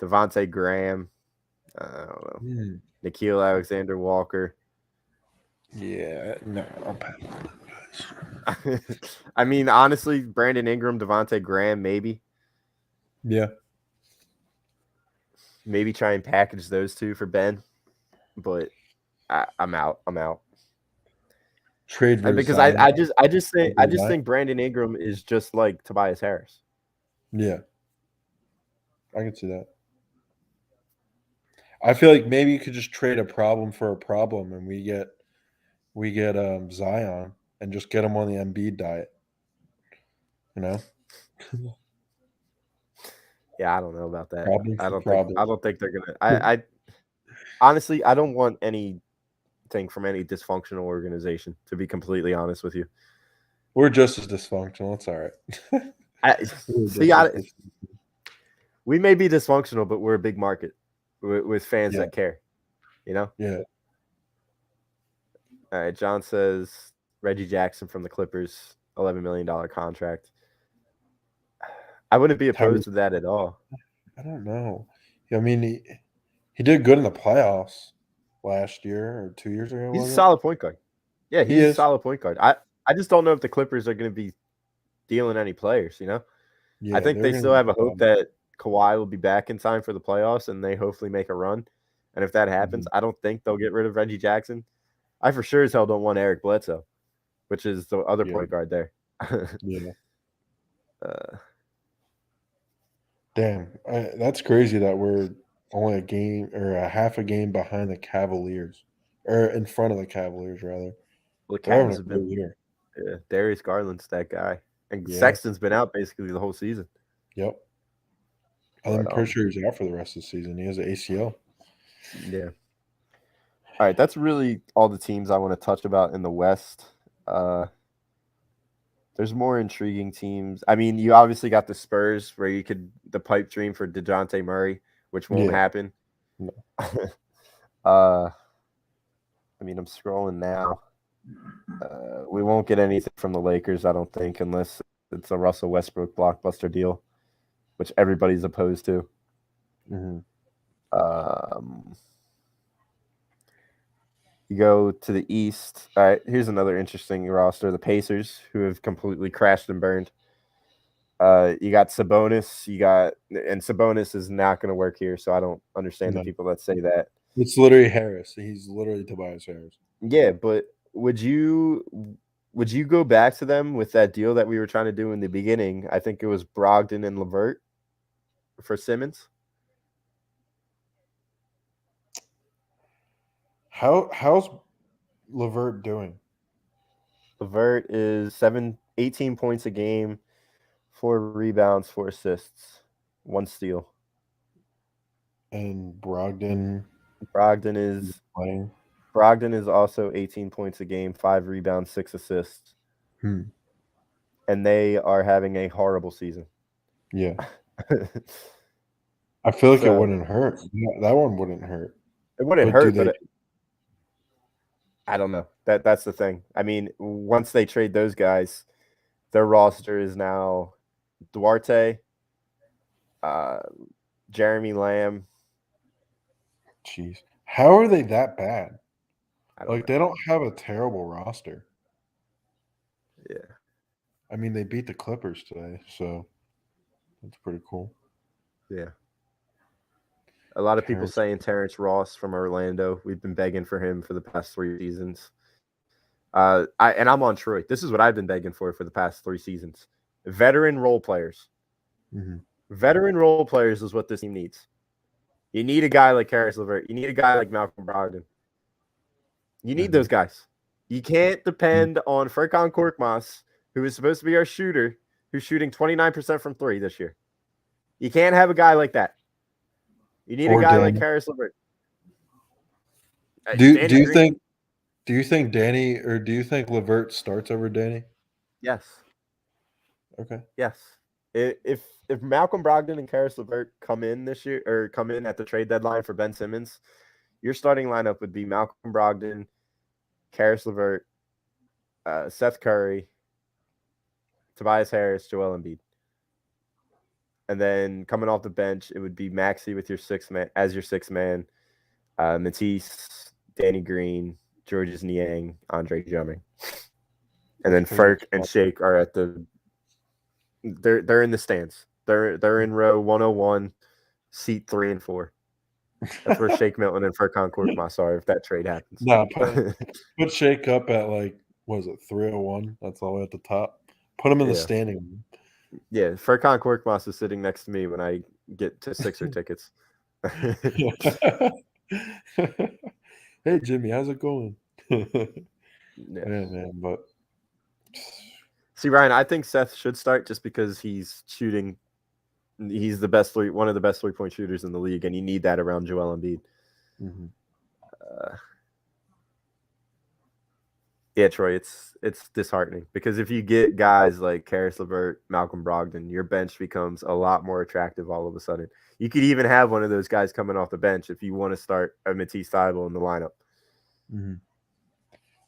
Devontae Graham, I don't know, Nikhil Alexander Walker. yeah, no, I'm guys. I mean, honestly, Brandon Ingram, Devontae Graham, maybe. Yeah. Maybe try and package those two for Ben, but I'm out. I'm out. Trade Because I just think Brandon Ingram is just like Tobias Harris. Yeah, I can see that. I feel like maybe you could just trade a problem for a problem, and we get Zion and just get him on the Embiid diet. You know? Yeah, I don't know about that. Problem I for don't think they're gonna. I honestly, I don't want anything from any dysfunctional organization. To be completely honest with you, we're just as dysfunctional. It's all right. We may be dysfunctional, but we're a big market with fans that care. You know? Yeah. All right. John says Reggie Jackson from the Clippers, $11 million contract. I wouldn't be opposed to that at all. I don't know. I mean, he did good in the playoffs last year or 2 years ago. He's a solid point guard. Yeah, he's a solid point guard. I just don't know if the Clippers are going to be dealing any players, you know? Yeah, I think they still have a hope that Kawhi will be back in time for the playoffs and they hopefully make a run. And if that happens, I don't think they'll get rid of Reggie Jackson. I for sure as hell don't want Eric Bledsoe, which is the other point guard there. Yeah. Damn, that's crazy that we're only a game or a half a game behind the Cavaliers, or in front of the Cavaliers, rather. Well, the Cavs have been year. Yeah, Darius Garland's that guy, and Sexton's been out basically the whole season. Yep. I'm pretty sure he's out for the rest of the season. He has an ACL. Yeah. All right, that's really all the teams I want to touch about in the West. There's more intriguing teams. I mean, you obviously got the Spurs where you could the pipe dream for DeJounte Murray, which won't happen. No. I mean, I'm scrolling now. We won't get anything from the Lakers, I don't think, unless it's a Russell Westbrook blockbuster deal, which everybody's opposed to. Mm-hmm. You go to the East. All right, here's another interesting roster. The Pacers, who have completely crashed and burned. You got Sabonis. And Sabonis is not going to work here, so I don't understand the people that say that. It's literally Harris. He's literally Tobias Harris. Yeah, but would you go back to them with that deal that we were trying to do in the beginning? I think it was Brogdon and LeVert for Simmons. How's LeVert doing? LeVert is 18 points a game, 4 rebounds, 4 assists, 1 steal. And Brogdon Brogdon is playing. also 18 points a game, 5 rebounds, 6 assists. Hmm. And they are having a horrible season. Yeah. I feel like it So- wouldn't hurt. Yeah, that one wouldn't hurt. It wouldn't But do hurt, they- but I don't know. That's the thing. I mean, once they trade those guys, their roster is now Duarte, Jeremy Lamb. Jeez. How are they that bad? I don't know. They don't have a terrible roster. Yeah. I mean, they beat the Clippers today, so that's pretty cool. Yeah. A lot of people Terrence- saying Terrence Ross from Orlando. We've been begging for him for the past 3 seasons. I'm on Troy. This is what I've been begging for the past 3 seasons. Veteran role players. Mhm. Veteran role players is what this team needs. You need a guy like Harris LeVert. You need a guy like Malcolm Brogdon. You need those guys. You can't depend on Furkan Korkmaz, who is supposed to be our shooter, who's shooting 29% from 3 this year. You can't have a guy like that. You need a guy like Harris LeVert. Do you think Danny or do you think LeVert starts over Danny? Yes. Okay. Yes. If Malcolm Brogdon and Harris LeVert come in this year or come in at the trade deadline for Ben Simmons, your starting lineup would be Malcolm Brogdon, Harris LeVert, Seth Curry, Tobias Harris, Joel Embiid. And then coming off the bench, it would be Maxey with your 6th man as your 6th man, Matisse, Danny Green, Georges Niang, Andre Drummond. And then Ferk and Shake are at the they're in the stands. They're in row 101, seat 3 and 4. That's where Shake Milton and Furkan Korkmaz are if that trade happens. No, put Shake up at what is it, 301? That's all the way at the top. Put him in the standing. Yeah, Furkan Korkmaz is sitting next to me when I get to Sixer tickets. Hey Jimmy, how's it going? Yeah, man, but see, Ryan, I think Seth should start just because he's shooting. He's one of the best 3-point shooters in the league, and you need that around Joel Embiid. Mm-hmm. Yeah, Troy, it's disheartening because if you get guys like Harris LeVert, Malcolm Brogdon, your bench becomes a lot more attractive all of a sudden. You could even have one of those guys coming off the bench if you want to start a Matisse Thybulle in the lineup. Mm-hmm.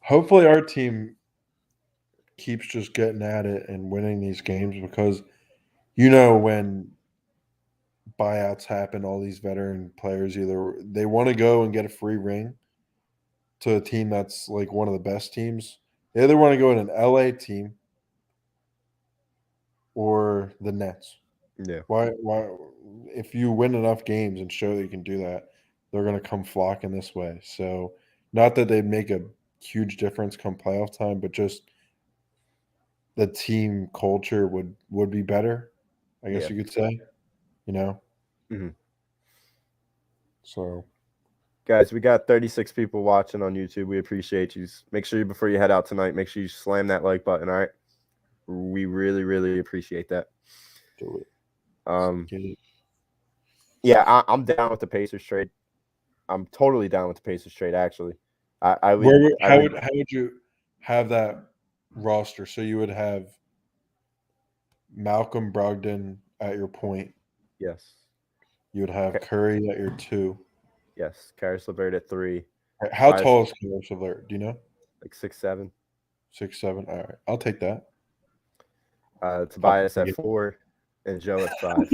Hopefully our team keeps just getting at it and winning these games because when buyouts happen, all these veteran players either they want to go and get a free ring to a team that's like one of the best teams. They either want to go in an LA team or the Nets. Yeah. Why if you win enough games and show that you can do that, they're going to come flocking this way. So not that they make a huge difference come playoff time, but just the team culture would be better, I guess you could say, Mm-hmm. So, guys, we got 36 people watching on YouTube. We appreciate you. Make sure before you head out tonight, make sure you slam that like button. All right, we really, really appreciate that. do it. Yeah, I'm down with the Pacers trade. I'm totally down with the Pacers trade. Actually, How would you have that roster? So you would have Malcolm Brogdon at your point. Yes. You would have Curry at your 2. Yes, Harris LeVert at 3. How tall is Harris LeVert? Do you know? Like 6'7". 6'7". All right, I'll take that. Tobias at 4 and Joe at 5.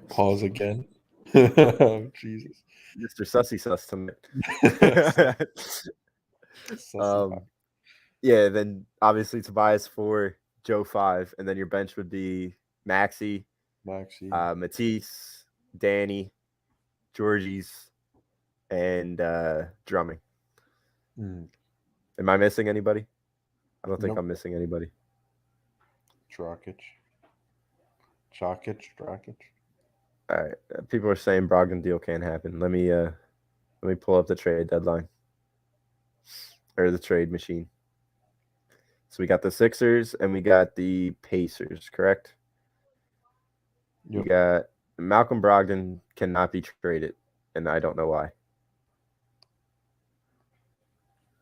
Pause again. Oh, Jesus. Mr. Sussy Suss tonight. Yeah, then obviously Tobias 4, Joe 5, and then your bench would be Maxey, Matisse, Danny, Georges, and Drumming. Am I missing anybody? I don't think I'm missing anybody. Drakic. All right. People are saying Brogdon deal can't happen. Let me pull up the trade deadline. or the trade machine. So we got the Sixers and we got the Pacers, correct? Yep. You got Malcolm Brogdon cannot be traded, and I don't know why.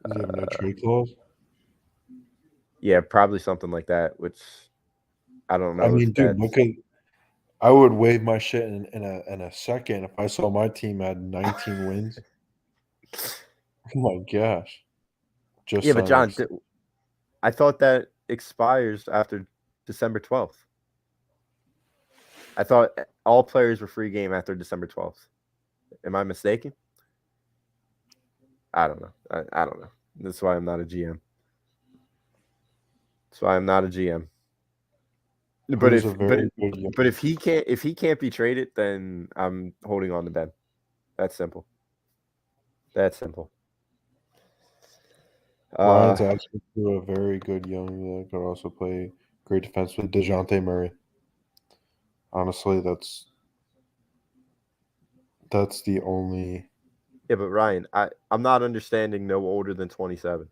Does he have no trade clause? Yeah, probably something like that, which I don't know. I mean, if dude, that's... I would wave my shit in a second if I saw my team had 19 wins. Oh my gosh. Just Yeah, but John, signing I thought that expires after December 12th. I thought all players were free game after December 12th. Am I mistaken? I don't know. I don't know. That's why I'm not a GM. That's why I'm not a GM. But who's a if very good young but if he can't be traded, then I'm holding on to Ben. That's simple. That's simple. Ryan's asking for a very good young that could also play great defense with DeJounte Murray. Honestly, that's the only. Yeah, but Ryan, I'm not understanding no older than 27.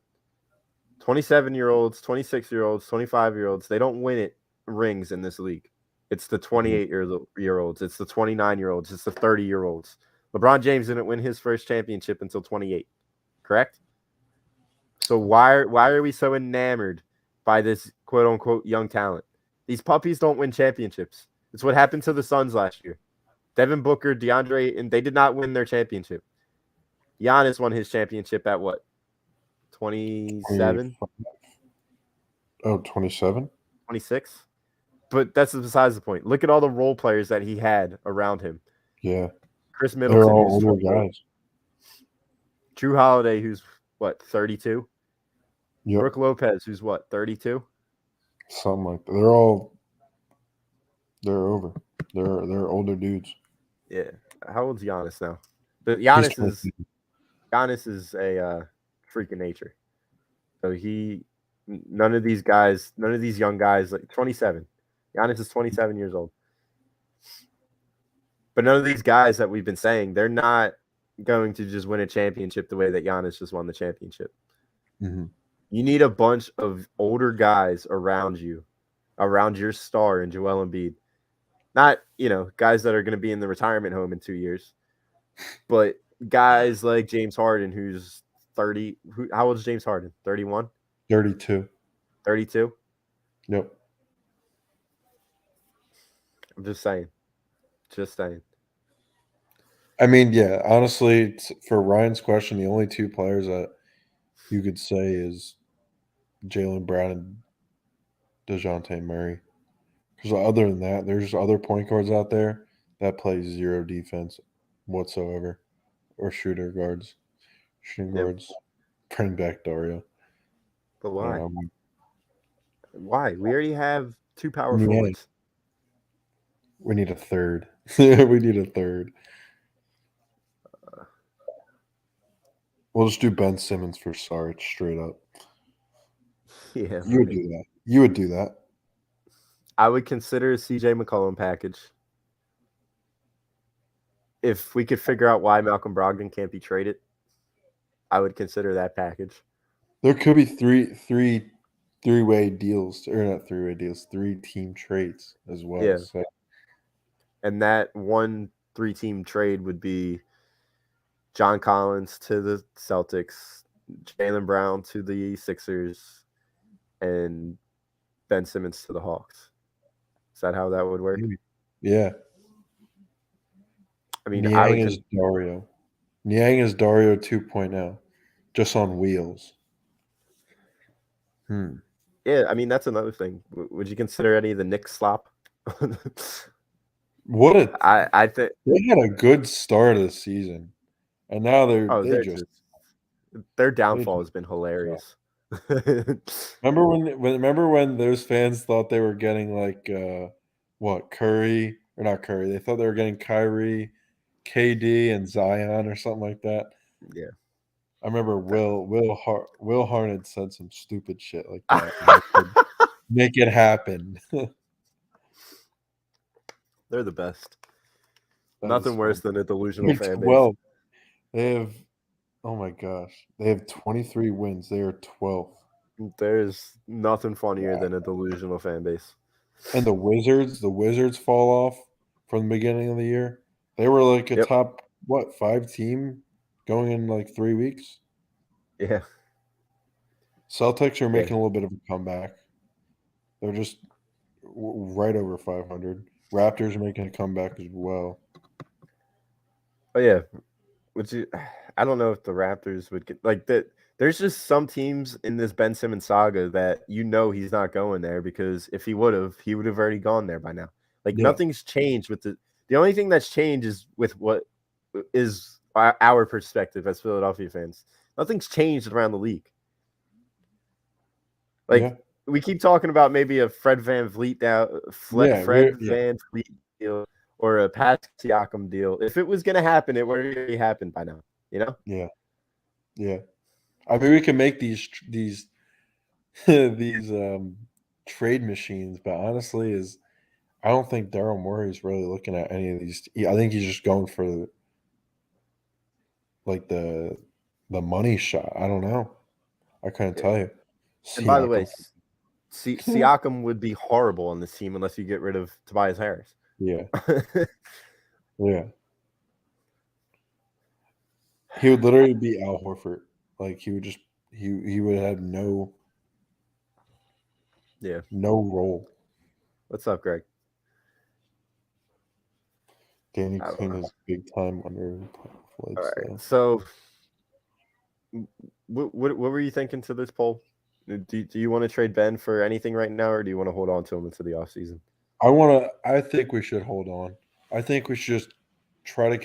27-year-olds, 26-year-olds, 25-year-olds, they don't win it rings in this league. It's the 28-year-olds. It's the 29-year-olds. It's the 30-year-olds. LeBron James didn't win his first championship until 28, correct? So why are we so enamored by this quote-unquote young talent? These puppies don't win championships. It's what happened to the Suns last year. Devin Booker, DeAndre, and they did not win their championship. Giannis won his championship at what? 27? Oh, 27? 26? But that's besides the point. Look at all the role players that he had around him. Yeah. Chris They're Middleton, all who's older guys. Drew Holiday, who's what, 32? Yep. Brooke Lopez, who's what, 32? Something like that. They're over. They're older dudes. Yeah. How old's Giannis now? But He's Giannis is a freak of nature. So none of these young guys, like 27. Giannis is 27 years old. But none of these guys that we've been saying, they're not going to just win a championship the way that Giannis just won the championship. Mm-hmm. You need a bunch of older guys around you, around your star in Joel Embiid. Not, guys that are going to be in the retirement home in 2 years, but guys like James Harden, who's 30. How old is James Harden? 31? 32. 32? Yep. I'm just saying. I mean, yeah, honestly, for Ryan's question, the only two players that you could say is Jaylen Brown and DeJounte Murray. Because other than that, there's other point guards out there that play zero defense whatsoever, or shooting guards. Bring back Dario. But why? Why? We already have two power Yeah. forwards. We need a third. We need a third. We'll just do Ben Simmons for Sarge straight up. Yeah. You would do that. You would do that. I would consider a CJ McCollum package. If we could figure out why Malcolm Brogdon can't be traded, I would consider that package. There could be three-way deals, or not three-way deals, 3-team trades as well. Yeah. So. And that 1-3-team trade would be John Collins to the Celtics, Jaylen Brown to the Sixers, and Ben Simmons to the Hawks. Is that how that would work? Yeah. I mean, Niang is Dario. Niang is Dario 2.0, just on wheels. Yeah, I mean, that's another thing. Would you consider any of the Knicks slop? I think they had a good start of the season, and now their downfall has been hilarious. Remember when those fans thought they were getting like Curry or not Curry? They thought they were getting Kyrie, KD, and Zion or something like that. Yeah, I remember Will Harden said some stupid shit like that. Make it happen. They're the best. Nothing worse than a delusional fan base. Well, they have Oh my gosh. They have 23 wins. They are 12th. There's nothing funnier than a delusional fan base. And the Wizards fall off from the beginning of the year. They were like a Yep. top 5 team going in like 3 weeks. Yeah. Celtics are Yeah. making a little bit of a comeback. They're just right over 500. Raptors are making a comeback as well. Oh yeah. I don't know if the Raptors would get like that. There's just some teams in this Ben Simmons saga that he's not going there, because if he would have already gone there by now. Like Yeah. nothing's changed with the only thing that's changed is with what is our perspective as Philadelphia fans. Nothing's changed around the league. Like we keep talking about maybe a Fred VanVleet deal or a Pat Siakam deal. If it was going to happen, it would already happened by now. You know? Yeah. I mean, we can make these trade machines, but honestly, I don't think Daryl Morey is really looking at any of these. I think he's just going for like the money shot. I don't know. I couldn't tell you. And by the way, Siakam would be horrible on this team unless you get rid of Tobias Harris. Yeah. Yeah. He would literally be Al Horford. Like he would just he would have no role. What's up, Greg? Danny Quinn is big time under. All right. So, what were you thinking to this poll? Do you want to trade Ben for anything right now, or do you want to hold on to him into the offseason? I think we should hold on. I think we should just try to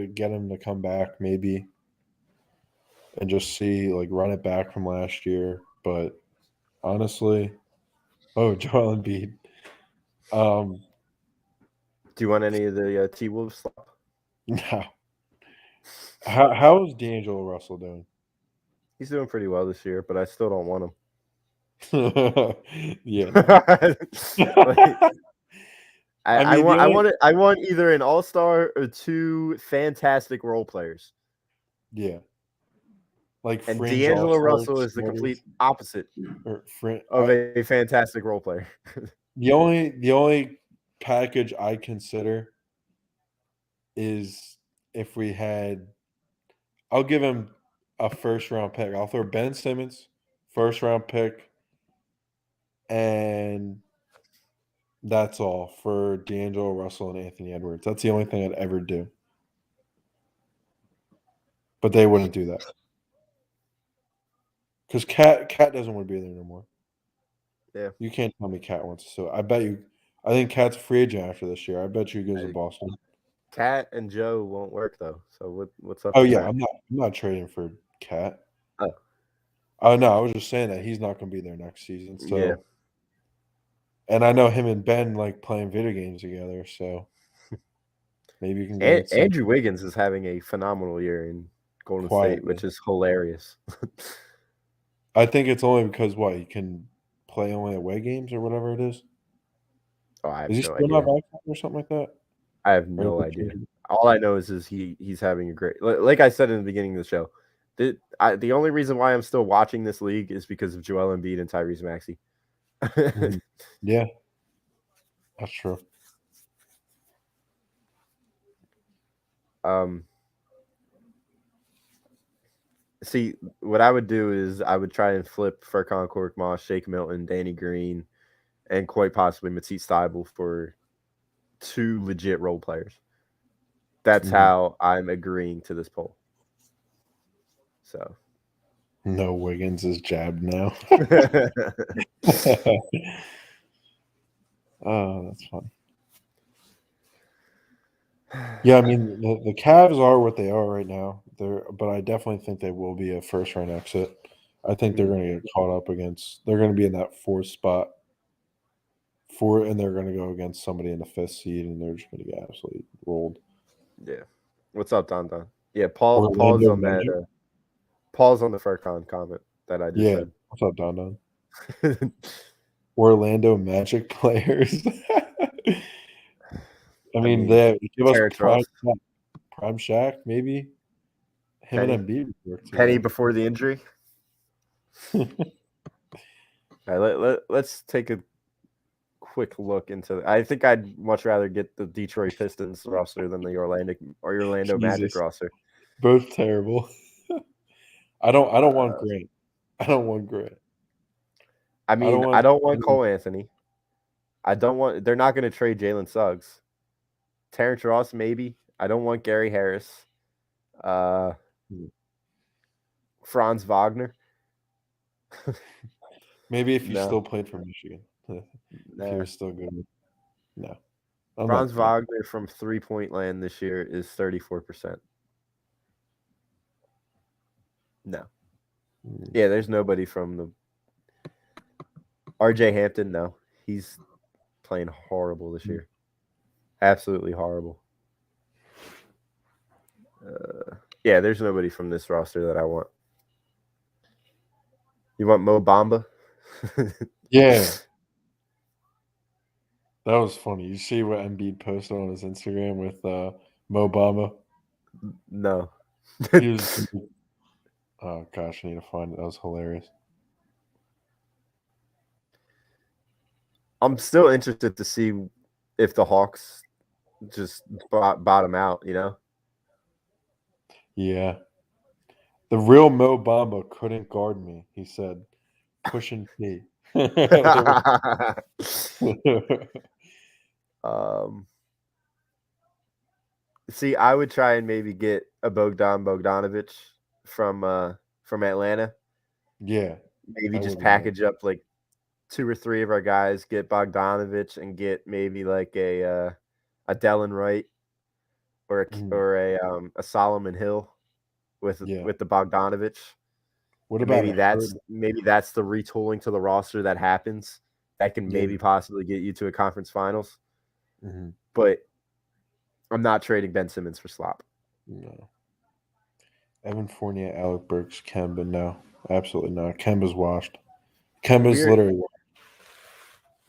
get him to come back maybe, and just see, like, run it back from last year. But honestly, Joel Embiid. Do you want any of the T-Wolves slop? No. How is D'Angelo Russell doing? He's doing pretty well this year, but I still don't want him. Yeah. I want either an all-star or two fantastic role players. Yeah. Like, and D'Angelo Russell is the complete opposite of a fantastic role player. The only package I consider is if we had, I'll give him a first-round pick. I'll throw Ben Simmons, first-round pick, and that's all for D'Angelo Russell and Anthony Edwards. That's the only thing I'd ever do. But they wouldn't do that. Because Cat doesn't want to be there no more. Yeah. You can't tell me Cat wants to. So I think Cat's a free agent after this year. I bet you he goes to Boston. Cat and Joe won't work though. So what's up? Oh yeah, I'm not trading for Cat. Oh no, I was just saying that he's not going to be there next season. So yeah. And I know him and Ben like playing video games together, so maybe you can get Andrew Wiggins is having a phenomenal year in Golden State, which is hilarious. I think it's only because he can play only away games or whatever it is. Oh, I have is he no still idea. not vaccinated or something like that? I have no idea. All I know is he's having a great. Like I said in the beginning of the show, the only reason why I'm still watching this league is because of Joel Embiid and Tyrese Maxey. Yeah, that's true. See, what I would do is I would try and flip Furkan Korkmaz, Shake Milton, Danny Green, and quite possibly Matisse Thybulle for two legit role players. That's how I'm agreeing to this poll. So, no, Wiggins is jabbed now. Oh, that's fun. Yeah, I mean the Cavs are what they are right now. But I definitely think they will be a first-round exit. I think they're going to get caught up against. They're going to be in that fourth spot. And they're going to go against somebody in the fifth seed, and they're just going to get absolutely rolled. Yeah. What's up, Don? Yeah, Paul's on that. Paul's on the Furkan comment that I just said. What's up, Don? Orlando Magic players. I mean, they give us Prime Shaq, maybe. Him and Embiid work Penny together. before the injury. All right, let's take a quick look into. I think I'd much rather get the Detroit Pistons roster than the Orlando Magic Jesus. roster. Both terrible. I don't want Grant. I don't want Grant. I mean, I don't want Cole Anthony. They're not going to trade Jalen Suggs. Terrence Ross, maybe. I don't want Gary Harris. Franz Wagner. Maybe if you No. still played for Michigan. If you're still good. No. Franz Wagner from 3-point land this year is 34%. No. Yeah, there's nobody from the RJ Hampton. No, he's playing horrible this year. Absolutely horrible. Yeah, there's nobody from this roster that I want. You want Mo Bamba? Yeah. That was funny. You see what Embiid posted on his Instagram with Mo Bamba? No. He was, oh, gosh, I need to find it. That was hilarious. I'm still interested to see if the Hawks just bottom out, Yeah. The real Mo Bamba couldn't guard me, he said. Pushing P. See, I would try and maybe get a Bogdanovich from Atlanta. Yeah. Maybe just package up like 2 or 3 of our guys, get Bogdanovich and get maybe like a Delon Wright or a Solomon Hill with the Bogdanovich. What about maybe that's the retooling to the roster that happens that can maybe possibly get you to a conference finals. Mm-hmm. But I'm not trading Ben Simmons for slop. No. Evan Fournier, Alec Burks, Kemba, no. Absolutely not. Kemba's washed. Kemba's literally washed.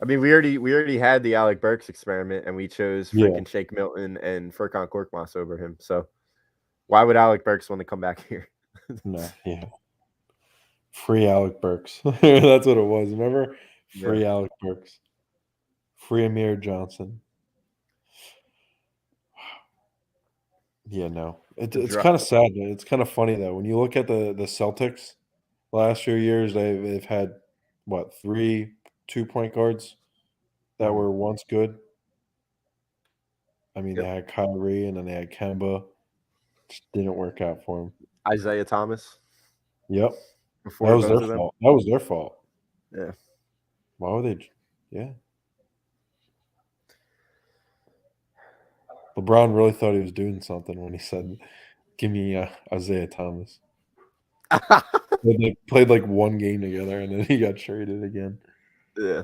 I mean, we already had the Alec Burks experiment, and we chose freaking Shake Milton and Furkan Korkmaz over him. So why would Alec Burks want to come back here? No, yeah. Free Alec Burks. That's what it was. Remember? Free Alec Burks. Free Amir Johnson. Yeah, no. It's kind of sad. It's kind of funny, though. When you look at the Celtics, the last few years, they've had, 3 2-point guards that were once good. I mean, they had Kyrie, and then they had Kemba. Just didn't work out for them. Isaiah Thomas. Yep. That was their fault. That was their fault. Yeah. Why would they? Yeah. LeBron really thought he was doing something when he said, "Give me Isaiah Thomas." They played like one game together, and then he got traded again. Yeah.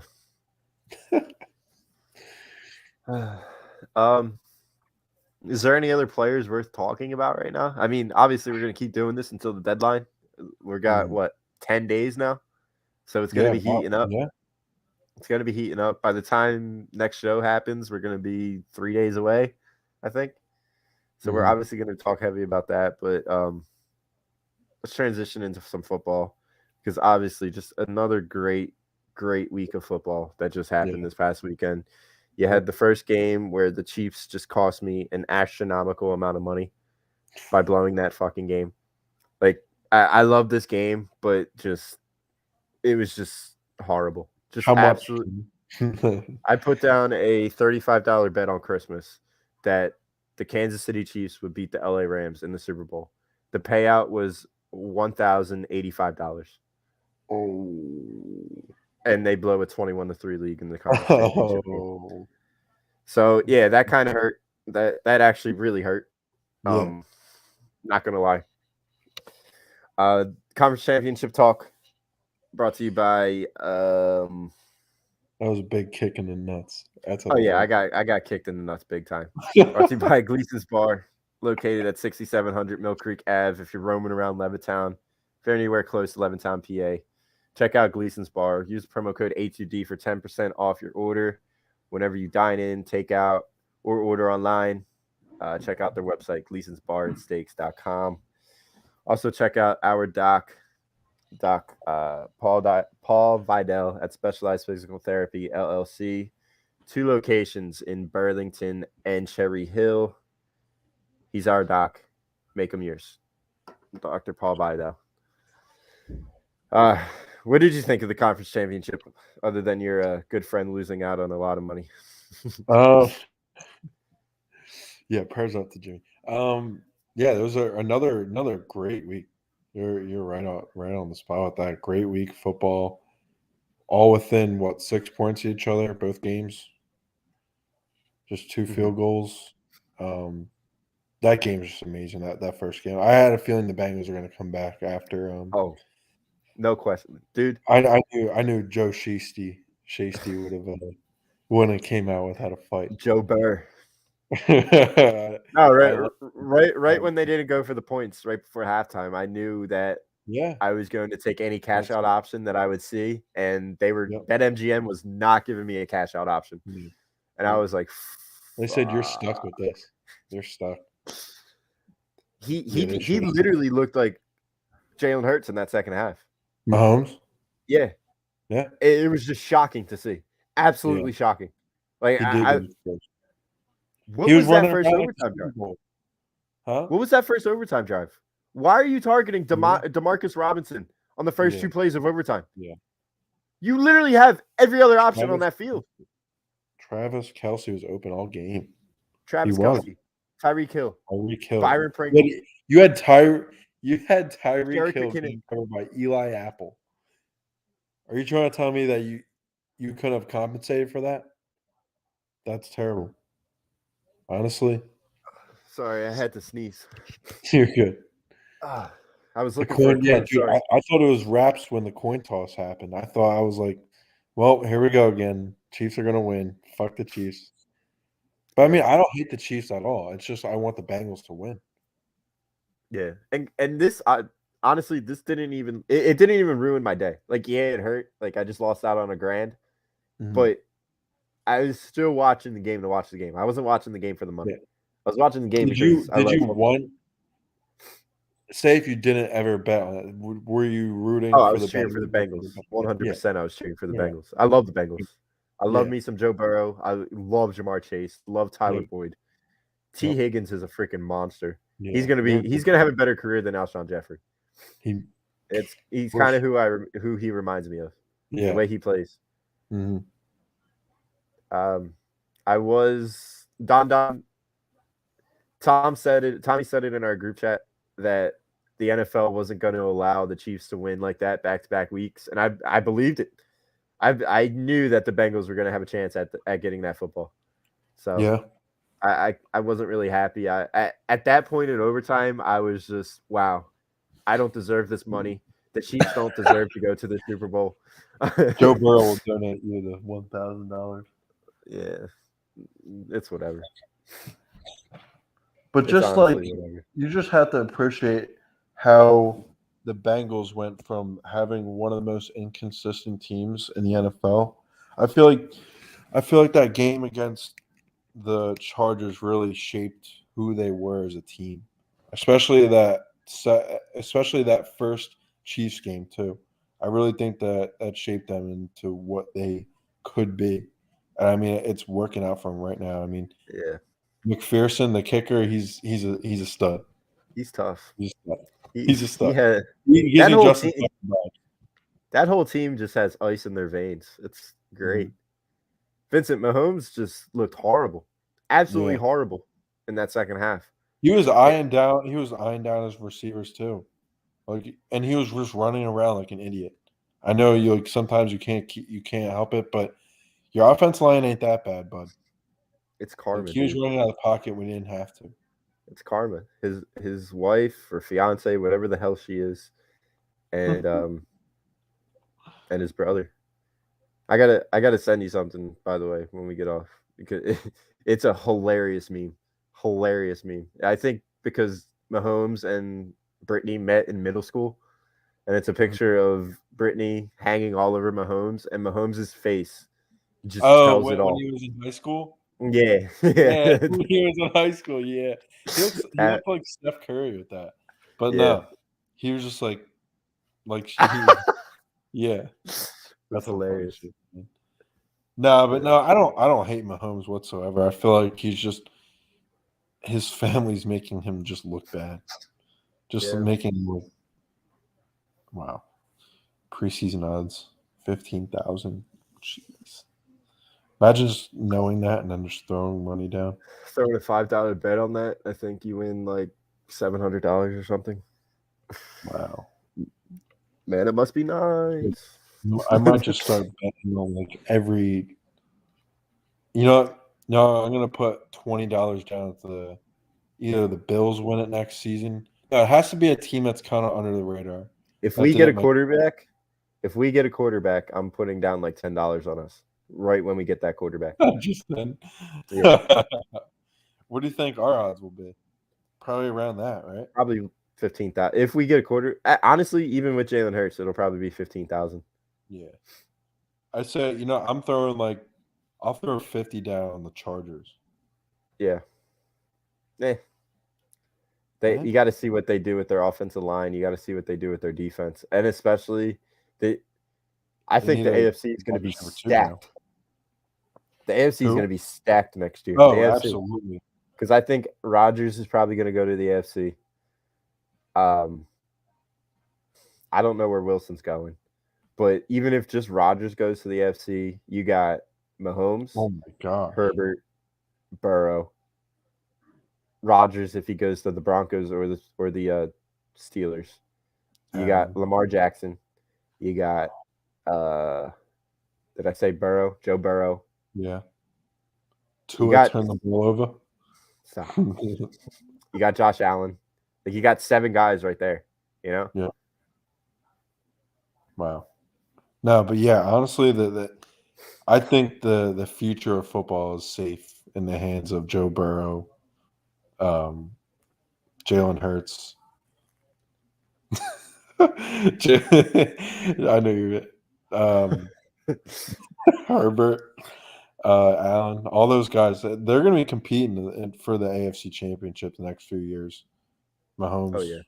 Is there any other players worth talking about right now? I mean, obviously, we're going to keep doing this until the deadline. We got 10 days now, so it's going to be heating up. Yeah. It's going to be heating up. By the time next show happens, we're going to be 3 days away, I think. So we're obviously going to talk heavy about that, but let's transition into some football because obviously just another great week of football that just happened this past weekend. You had the first game where the Chiefs just cost me an astronomical amount of money by blowing that fucking game. Like, I love this game, but it was just horrible. Just absolutely. I put down a $35 bet on Christmas that the Kansas City Chiefs would beat the LA Rams in the Super Bowl. The payout was $1,085. Oh. And they blow a 21-3 league in the conference championship game. So yeah, that kind of hurt. That actually really hurt. Not gonna lie. Conference championship talk brought to you by. That was a big kick in the nuts. I got kicked in the nuts big time. Brought to you by Gleason's Bar, located at 6700 Mill Creek Ave. If you're roaming around Levittown, if you're anywhere close to Levittown, PA, check out Gleason's Bar. Use promo code A2D for 10% off your order whenever you dine in, take out, or order online. Check out their website, gleasonsbarandsteaks.com. Also, check out our doc, Paul Vidal at Specialized Physical Therapy LLC. 2 locations in Burlington and Cherry Hill. He's our doc. Make him yours. Dr. Paul Vidal. What did you think of the conference championship, other than your good friend losing out on a lot of money? Yeah, prayers up to Jimmy. Yeah, there was another great week. You're right on the spot with that. Great week football, all within 6 points of each other, both games. Just 2 field goals. That game was just amazing. That first game, I had a feeling the Bengals were going to come back after. Oh, no question, dude. I knew Joe Shiesty wouldn't have came out without a fight. Joe Burr. No, right when they didn't go for the points right before halftime, I knew that I was going to take any cash out option that I would see, and BetMGM was not giving me a cash out option, and I was like, they said you're stuck with this. You're stuck. He literally looked like Jalen Hurts in that second half. Mahomes? Yeah. It was just shocking to see. Absolutely shocking. Like what was that first overtime drive? Huh? What was that first overtime drive? Why are you targeting DeMarcus Robinson on the first 2 plays of overtime? Yeah. You literally have every other option on that field. Travis Kelce was open all game. Travis Kelce, Tyreek Hill, Byron Pringle. You had Tyreek Hill being covered by Eli Apple. Are you trying to tell me that you couldn't have compensated for that? That's terrible. Honestly. Sorry, I had to sneeze. You're good. I was looking for dude, I thought it was wraps when the coin toss happened. I was like, well, here we go again. Chiefs are going to win. Fuck the Chiefs. But, I mean, I don't hate the Chiefs at all. It's just I want the Bengals to win. Yeah. And this honestly, this didn't even it didn't even ruin my day. Like, it hurt. Like, I just lost out on a grand. Mm-hmm. But I was still watching the game to watch the game. I wasn't watching the game for the money. Yeah. I was watching the game did you want say if you didn't ever bet on it, were you rooting for the cheering for the Bengals? 100% I was cheering for the Bengals. I love the Bengals. I love me some Joe Burrow. I love Ja'Marr Chase. Love Tyler Boyd. T. Higgins is a freaking monster. Yeah. He's gonna have a better career than Alshon Jeffrey. He's kind of who he reminds me of. Yeah. The way he plays. Mm-hmm. I was Tommy said it in our group chat that the NFL wasn't going to allow the Chiefs to win like that back-to-back weeks, and I believed it. I knew that the Bengals were going to have a chance at getting that football. So I wasn't really happy. At that point in overtime, I was just, wow, I don't deserve this money. The Chiefs don't deserve to go to the Super Bowl. Joe Burrow will donate you the $1,000. Yeah, it's whatever. But just like whatever. You just have to appreciate how the Bengals went from having one of the most inconsistent teams in the NFL. I feel like that game against the Chargers really shaped who they were as a team, especially that first Chiefs game too. I really think that shaped them into what they could be. And I mean, it's working out for them right now. I mean, yeah. McPherson, the kicker, he's a stud. He's tough. He's a stud. That whole team just has ice in their veins. It's great. Mm-hmm. Vincent Mahomes just looked horrible, absolutely horrible in that second half. He was eyeing down his receivers too, and he was just running around like an idiot. I know sometimes you can't help it, but your offense line ain't that bad, bud. It's karma. He was running out of the pocket when he didn't have to. It's karma. His wife or fiance, whatever the hell she is, and and his brother. I gotta send you something, by the way, when we get off, because it's a hilarious meme. Hilarious meme. I think because Mahomes and Brittany met in middle school, and it's a picture of Brittany hanging all over Mahomes, and Mahomes' face just tells it all. When he was in high school? Yeah. When he was in high school, yeah. He looked like Steph Curry with that. But no, he was just like yeah. That's some funny hilarious. shit, man. No, but no, I don't hate Mahomes whatsoever. I feel like he's just his family's making him just look bad. Just Yeah. making him look wow. Preseason odds 15,000. Jeez. Imagine just knowing that and then just throwing money down. Throwing a $5 bet on that, I think you win like $700 or something. Wow. Man, it must be nice. I might just start betting on like every. You know what? No, I'm gonna put $20 down at either the Bills win it next season. No, it has to be a team that's kind of under the radar. If we get a quarterback, I'm putting down like $10 on us right when we get that quarterback. Just then. Yeah. What do you think our odds will be? Probably around that, right? Probably 15,000. If we get a quarter, honestly, even with Jalen Hurts, it'll probably be 15,000. Yeah. I said, I'll throw 50 down on the Chargers. Yeah. You got to see what they do with their offensive line. You got to see what they do with their defense, and especially I think the AFC is going to be stacked. The AFC is going to be stacked next year. Oh, absolutely. Because I think Rodgers is probably going to go to the AFC. I don't know where Wilson's going, but even if just Rodgers goes to the AFC, you got Mahomes, oh my God, Herbert, Burrow, Rodgers if he goes to the Broncos or the Steelers. You got Lamar Jackson. You got did I say Burrow? Joe Burrow. Yeah. Tua turn the ball over. Stop. You got Josh Allen. Like you got 7 guys right there. You know? Yeah. Wow. No, but yeah, honestly, I think the future of football is safe in the hands of Joe Burrow, Jalen Hurts. I know you're Herbert, Allen, all those guys. They're going to be competing for the AFC Championship the next few years. Mahomes. Oh yeah,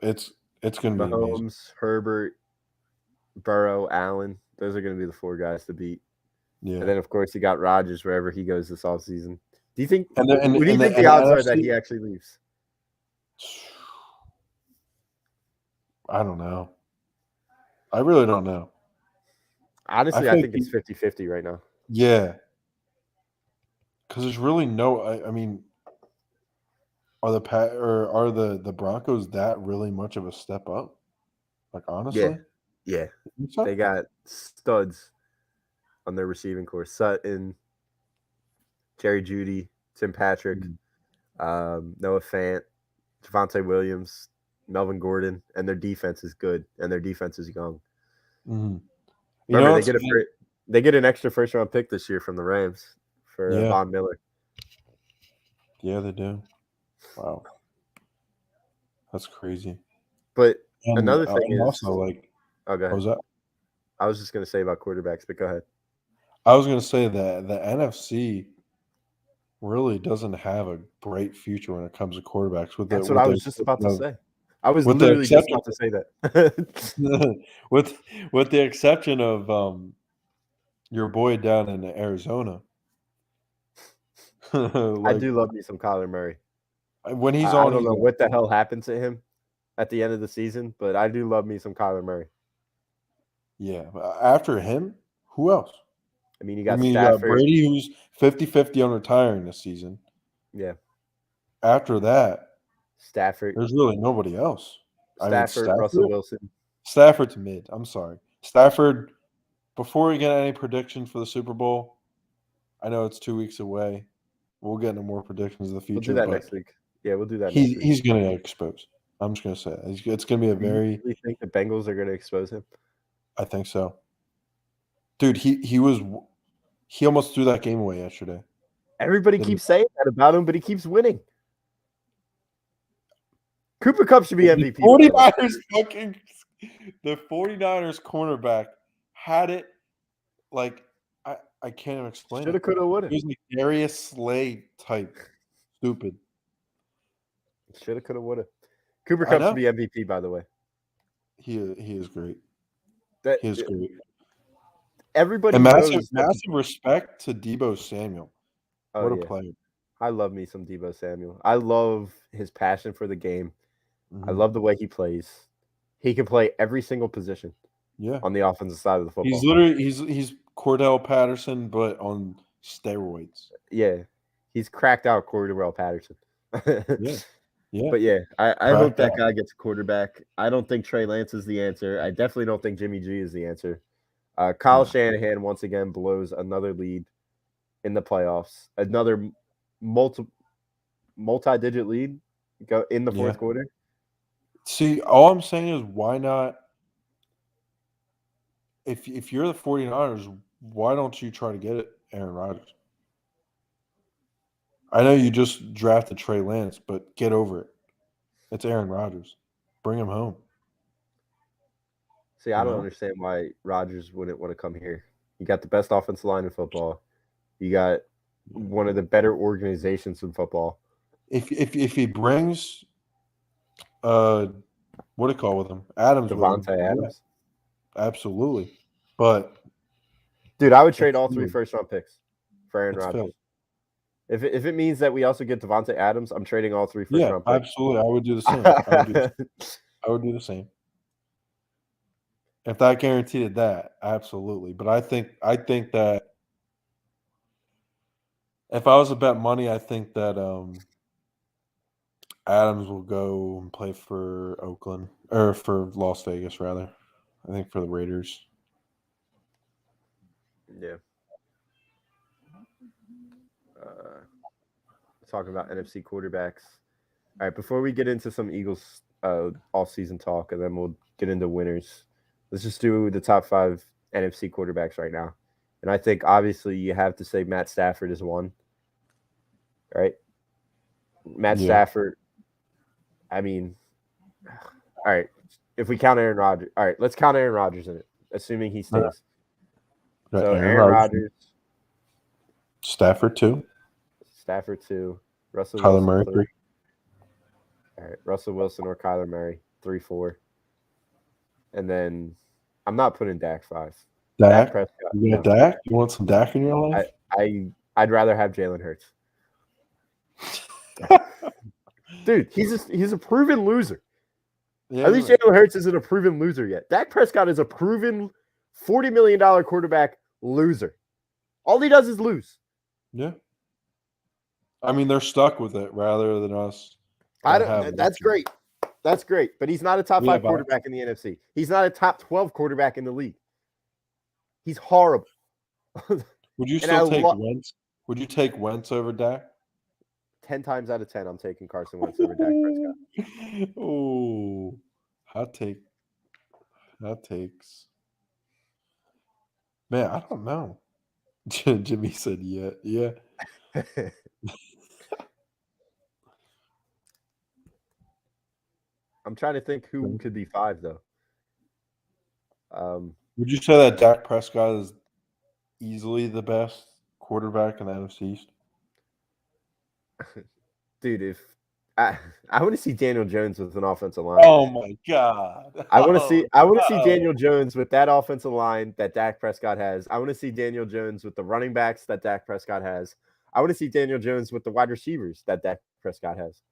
it's going to be Mahomes, amazing. Herbert, Burrow, Allen. Those are going to be the 4 guys to beat. Yeah, and then of course you got Rodgers wherever he goes this offseason. Do you think? What do you think the odds are that he actually leaves? I don't know. I really don't know. Honestly, I think it's 50-50 right now. Yeah. Because there's really no I mean, are the Broncos that really much of a step up? Like honestly? Yeah. They got studs on their receiving core. Sutton, Jerry Jeudy, Tim Patrick, Noah Fant, Javonte Williams, Melvin Gordon, and their defense is good, and their defense is young. Mm-hmm. Remember, they get an extra first-round pick this year from the Rams for Von Miller. Yeah, they do. Wow. That's crazy. But another thing is also like go ahead. What was that? I was just going to say about quarterbacks, but go ahead. I was going to say that the NFC really doesn't have a bright future when it comes to quarterbacks. That's what I was just about to say. I was literally just about to say that. with the exception of your boy down in Arizona. I do love me some Kyler Murray. When he's on, I don't know what the hell happened to him at the end of the season, but I do love me some Kyler Murray. Yeah. After him, who else? I mean, you got Stafford. Brady, who's 50-50 on retiring this season. Yeah. After that, Stafford. There's really nobody else. Stafford, Russell Wilson. Stafford's mid. I'm sorry. Stafford, before we get any predictions for the Super Bowl, I know it's 2 weeks away. We'll get into more predictions in the future. We'll do that next week. Yeah, we'll do that next week. He's going to get exposed. I'm just going to say that. It's going to be a very... You really think the Bengals are going to expose him? I think so. Dude, he almost threw that game away yesterday. Everybody keeps saying that about him, but he keeps winning. Cooper Kupp should be MVP. The 49ers cornerback had it like I can't even explain it. Shoulda, coulda, woulda. He was like Darius Slay type. Stupid. Shoulda, coulda, woulda. Cooper Kupp should be MVP, by the way. He is great. That He is great. everybody And knows. massive respect to Deebo Samuel. What a player. I love me some Deebo Samuel. I love his passion for the game. I love the way he plays. He can play every single position. Yeah. On the offensive side of the football. He's literally he's Cordell Patterson, but on steroids. Yeah. He's cracked out Cordell Patterson. Yeah. Yeah. But yeah, I hope that guy gets a quarterback. I don't think Trey Lance is the answer. I definitely don't think Jimmy G is the answer. Kyle Shanahan once again blows another lead in the playoffs. Another multi-digit lead go in the fourth quarter. See, all I'm saying is why not? If you're the 49ers, why don't you try to get it, Aaron Rodgers? I know you just drafted Trey Lance, but get over it. It's Aaron Rodgers. Bring him home. See, I don't understand why Rodgers wouldn't want to come here. You got the best offensive line in football. You got one of the better organizations in football. If he brings, what do you call with him? Adams. Devontae Adams. Yeah, absolutely. But dude, I would trade all 3 first-round picks for Aaron Rodgers. If it means that we also get Devontae Adams, I'm trading all 3 first-round picks. Absolutely. I would do the same. I would do the same. If that guaranteed that, absolutely. But I think that if I was to bet money, I think that Adams will go and play for Oakland or for Las Vegas, rather. I think for the Raiders. Yeah. Talking about NFC quarterbacks. All right, before we get into some Eagles off-season talk, and then we'll get into winners, let's just do the top 5 NFC quarterbacks right now. And I think, obviously, you have to say Matt Stafford is one. Right? Matt Stafford, I mean, all right, if we count Aaron Rodgers. All right, let's count Aaron Rodgers in it, assuming he stays. So Aaron Rodgers. Stafford 2. Stafford 2. Russell Kyler Wilson Murray 3. 3. All right, Russell Wilson or Kyler Murray 3, 4. And then I'm not putting Dak 5. Dak Prescott. You got Dak? You want some Dak in your life? I'd rather have Jalen Hurts. Dude, he's a proven loser. Yeah, at least Jalen Hurts isn't a proven loser yet. Dak Prescott is a proven $40 million quarterback loser. All he does is lose. Yeah. I mean, they're stuck with it rather than us. That's great. That's great. But he's not a top 5 quarterback in the NFC. He's not a top 12 quarterback in the league. He's horrible. Would you still take Wentz? Would you take Wentz over Dak? 10 times out of 10, I'm taking Carson Wentz over Dak Prescott. Oh, hot take. Hot takes. Man, I don't know. Jimmy said, yeah. I'm trying to think who could be 5, though. Would you say that Dak Prescott is easily the best quarterback in the NFC East? Dude, if I want to see Daniel Jones with an offensive line. Oh my God! I want to see Daniel Jones with that offensive line that Dak Prescott has. I want to see Daniel Jones with the running backs that Dak Prescott has. I want to see Daniel Jones with the wide receivers that Dak Prescott has.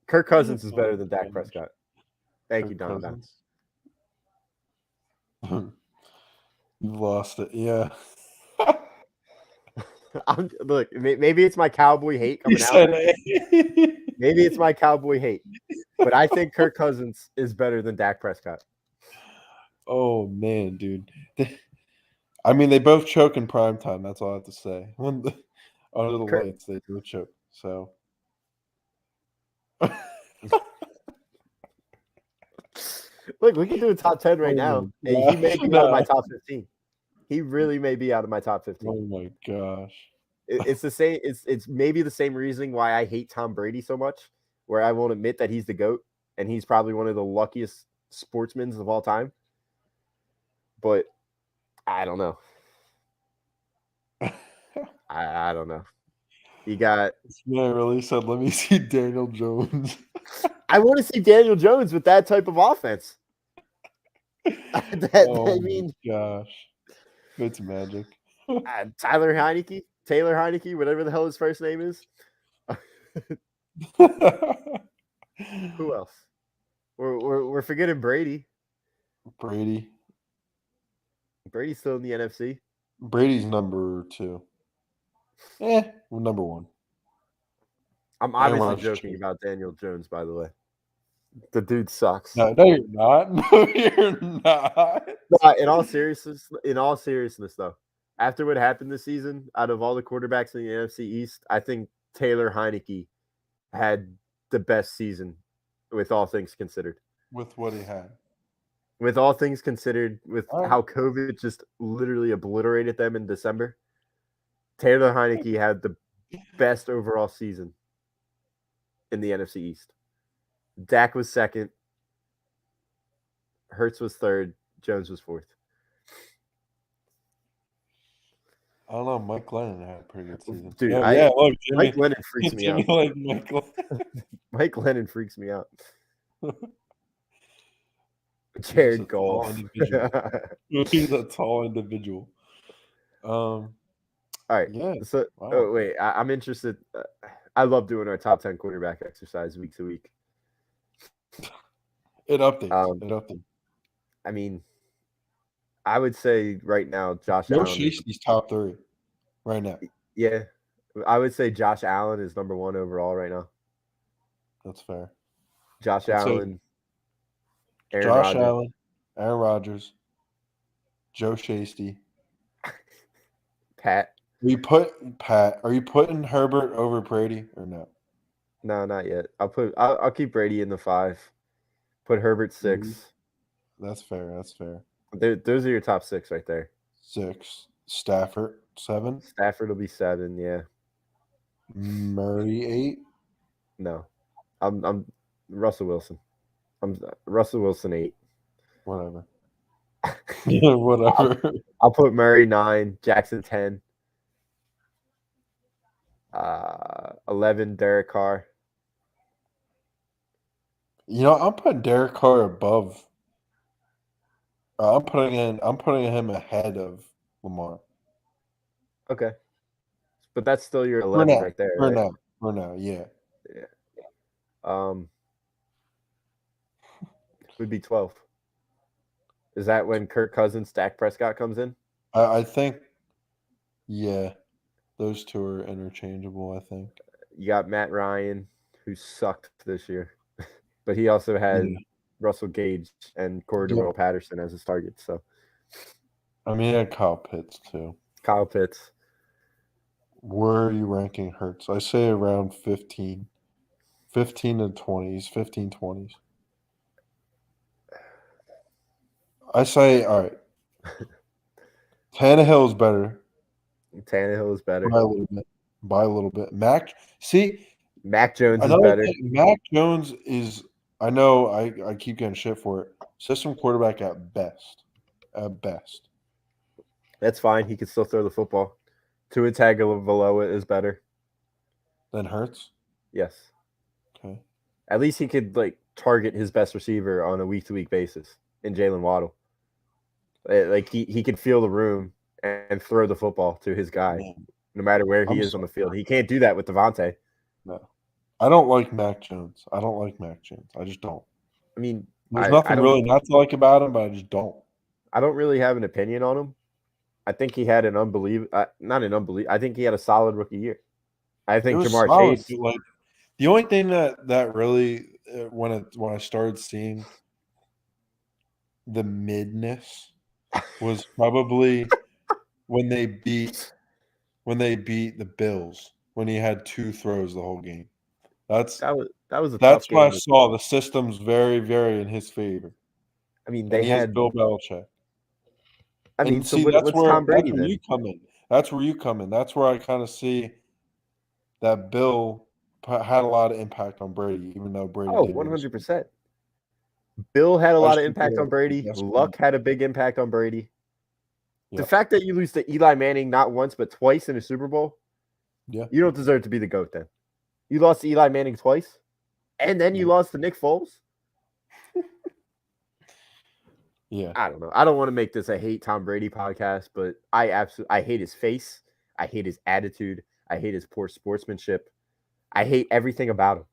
Kirk Cousins is better than Dak Prescott. Thank you, Donovan. You lost it, yeah. Look, maybe it's my Cowboy hate coming out. Maybe it's my Cowboy hate. But I think Kirk Cousins is better than Dak Prescott. Oh, man, dude. I mean, they both choke in prime time. That's all I have to say. Under the lights, they do choke. So. Look, we can do a top 10 right now. And he may be out of my top 15. He really may be out of my top 15. Oh my gosh. It's the same. It's maybe the same reason why I hate Tom Brady so much, where I won't admit that he's the GOAT and he's probably one of the luckiest sportsmen of all time. But I don't know. I don't know. He got. Yeah, really said, let me see Daniel Jones. I want to see Daniel Jones with that type of offense. I mean, gosh, it's magic. Taylor Heineke, whatever the hell his first name is. Who else? We're forgetting Brady. Brady's still in the NFC. Brady's number 2. Number 1. I'm obviously joking about Daniel Jones, by the way. The dude sucks. No, you're not. No, you're not. No, in all seriousness, though, after what happened this season, out of all the quarterbacks in the NFC East, I think Taylor Heineke had the best season, with all things considered. With what he had. With all things considered, with how COVID just literally obliterated them in December, Taylor Heineke had the best overall season in the NFC East. Dak was second. Hurts was third. Jones was fourth. I don't know. Mike Lennon had a pretty good season. Dude, look, Jimmy, Mike Lennon freaks me out. Mike Lennon freaks me out. Jared Goff. He's a tall individual. All right. Yeah. So, wait. I'm interested. I love doing our top 10 quarterback exercise week to week. It updates. I mean, I would say right now, Josh Allen. He's top 3 right now. Yeah. I would say Josh Allen is number 1 overall right now. That's fair. Allen. Allen, Aaron Rodgers, Joe Shasty. Pat. Are you putting Herbert over Brady or no? No, not yet. I'll keep Brady in the 5. Put Herbert 6. That's fair. Those are your top 6 right there. 6. Stafford 7. Stafford will be 7. Yeah. Murray 8. No, I'm Russell Wilson. I'm Russell Wilson 8. Whatever. Whatever. I'll put Murray 9. Jackson 10. 11. Derek Carr. I'm putting Derek Carr above. I'm putting him ahead of Lamar. Okay, but that's still your 11 right there. For now, yeah. Would be 12. Is that when Kirk Cousins, Dak Prescott comes in? I think, yeah, those two are interchangeable. I think you got Matt Ryan, who sucked this year, but he also had Russell Gage and Cordero Patterson as his targets. So, I mean, he had Kyle Pitts too. Kyle Pitts. Where are you ranking Hurts? I say around 15 to 20s, 15, 20s. I say, all right. Tannehill is better. By a little bit. Mac Jones is better. Mac Jones is, I know I keep getting shit for it. System quarterback at best. That's fine. He can still throw the football. Tua Tagovailoa is better than Hurts. Yes. Okay. At least he could target his best receiver on a week-to-week basis in Jalen Waddle. He could feel the room and throw the football to his guy, no matter where he is on the field. He can't do that with Devontae. No, I don't like Mac Jones. I just don't. I mean, there's nothing really not to like about him, but I just don't. I don't really have an opinion on him. I think he had I think he had a solid rookie year. I think Ja'Marr Chase. The only thing that really when I started seeing the midness was probably when they beat the Bills, when he had 2 throws the whole game. That's why I saw the system's very, very in his favor. I mean, they had Bill Belichick. I mean, what's Tom Brady then? That's where you come in. That's where I kind of see that Bill had a lot of impact on Brady, even though Brady. 100%. Bill had a lot of impact on Brady. Luck had a big impact on Brady. The fact that you lose to Eli Manning not once but twice in a Super Bowl, you don't deserve to be the GOAT then. You lost to Eli Manning twice? and then you lost to Nick Foles. Yeah. I don't know. I don't want to make this a hate Tom Brady podcast, but I hate his face. I hate his attitude. I hate his poor sportsmanship. I hate everything about him.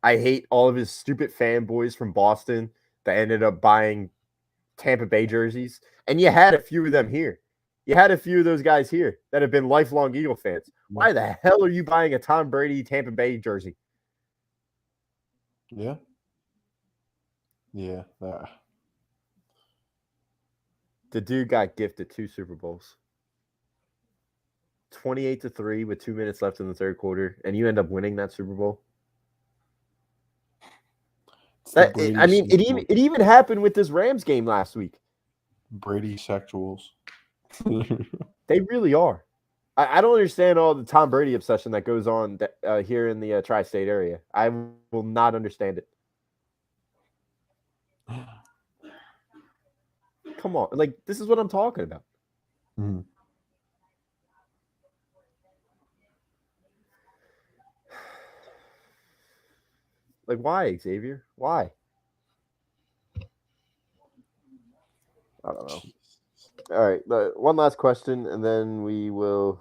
I hate all of his stupid fanboys from Boston that ended up buying Tampa Bay jerseys. And you had a few of them here. You had a few of those guys here that have been lifelong Eagle fans. Why the hell are you buying a Tom Brady Tampa Bay jersey? Yeah. Yeah. The dude got gifted 2 Super Bowls. 28-3 with 2 minutes left in the third quarter, and you end up winning that Super Bowl. It even happened with this Rams game last week. Brady sexuals. They really are. I don't understand all the Tom Brady obsession that goes on here in the tri-state area. I will not understand it. Come on. Like, this is what I'm talking about. Mm-hmm. Like, why, Xavier? Why? I don't know. All right, one last question, and then we'll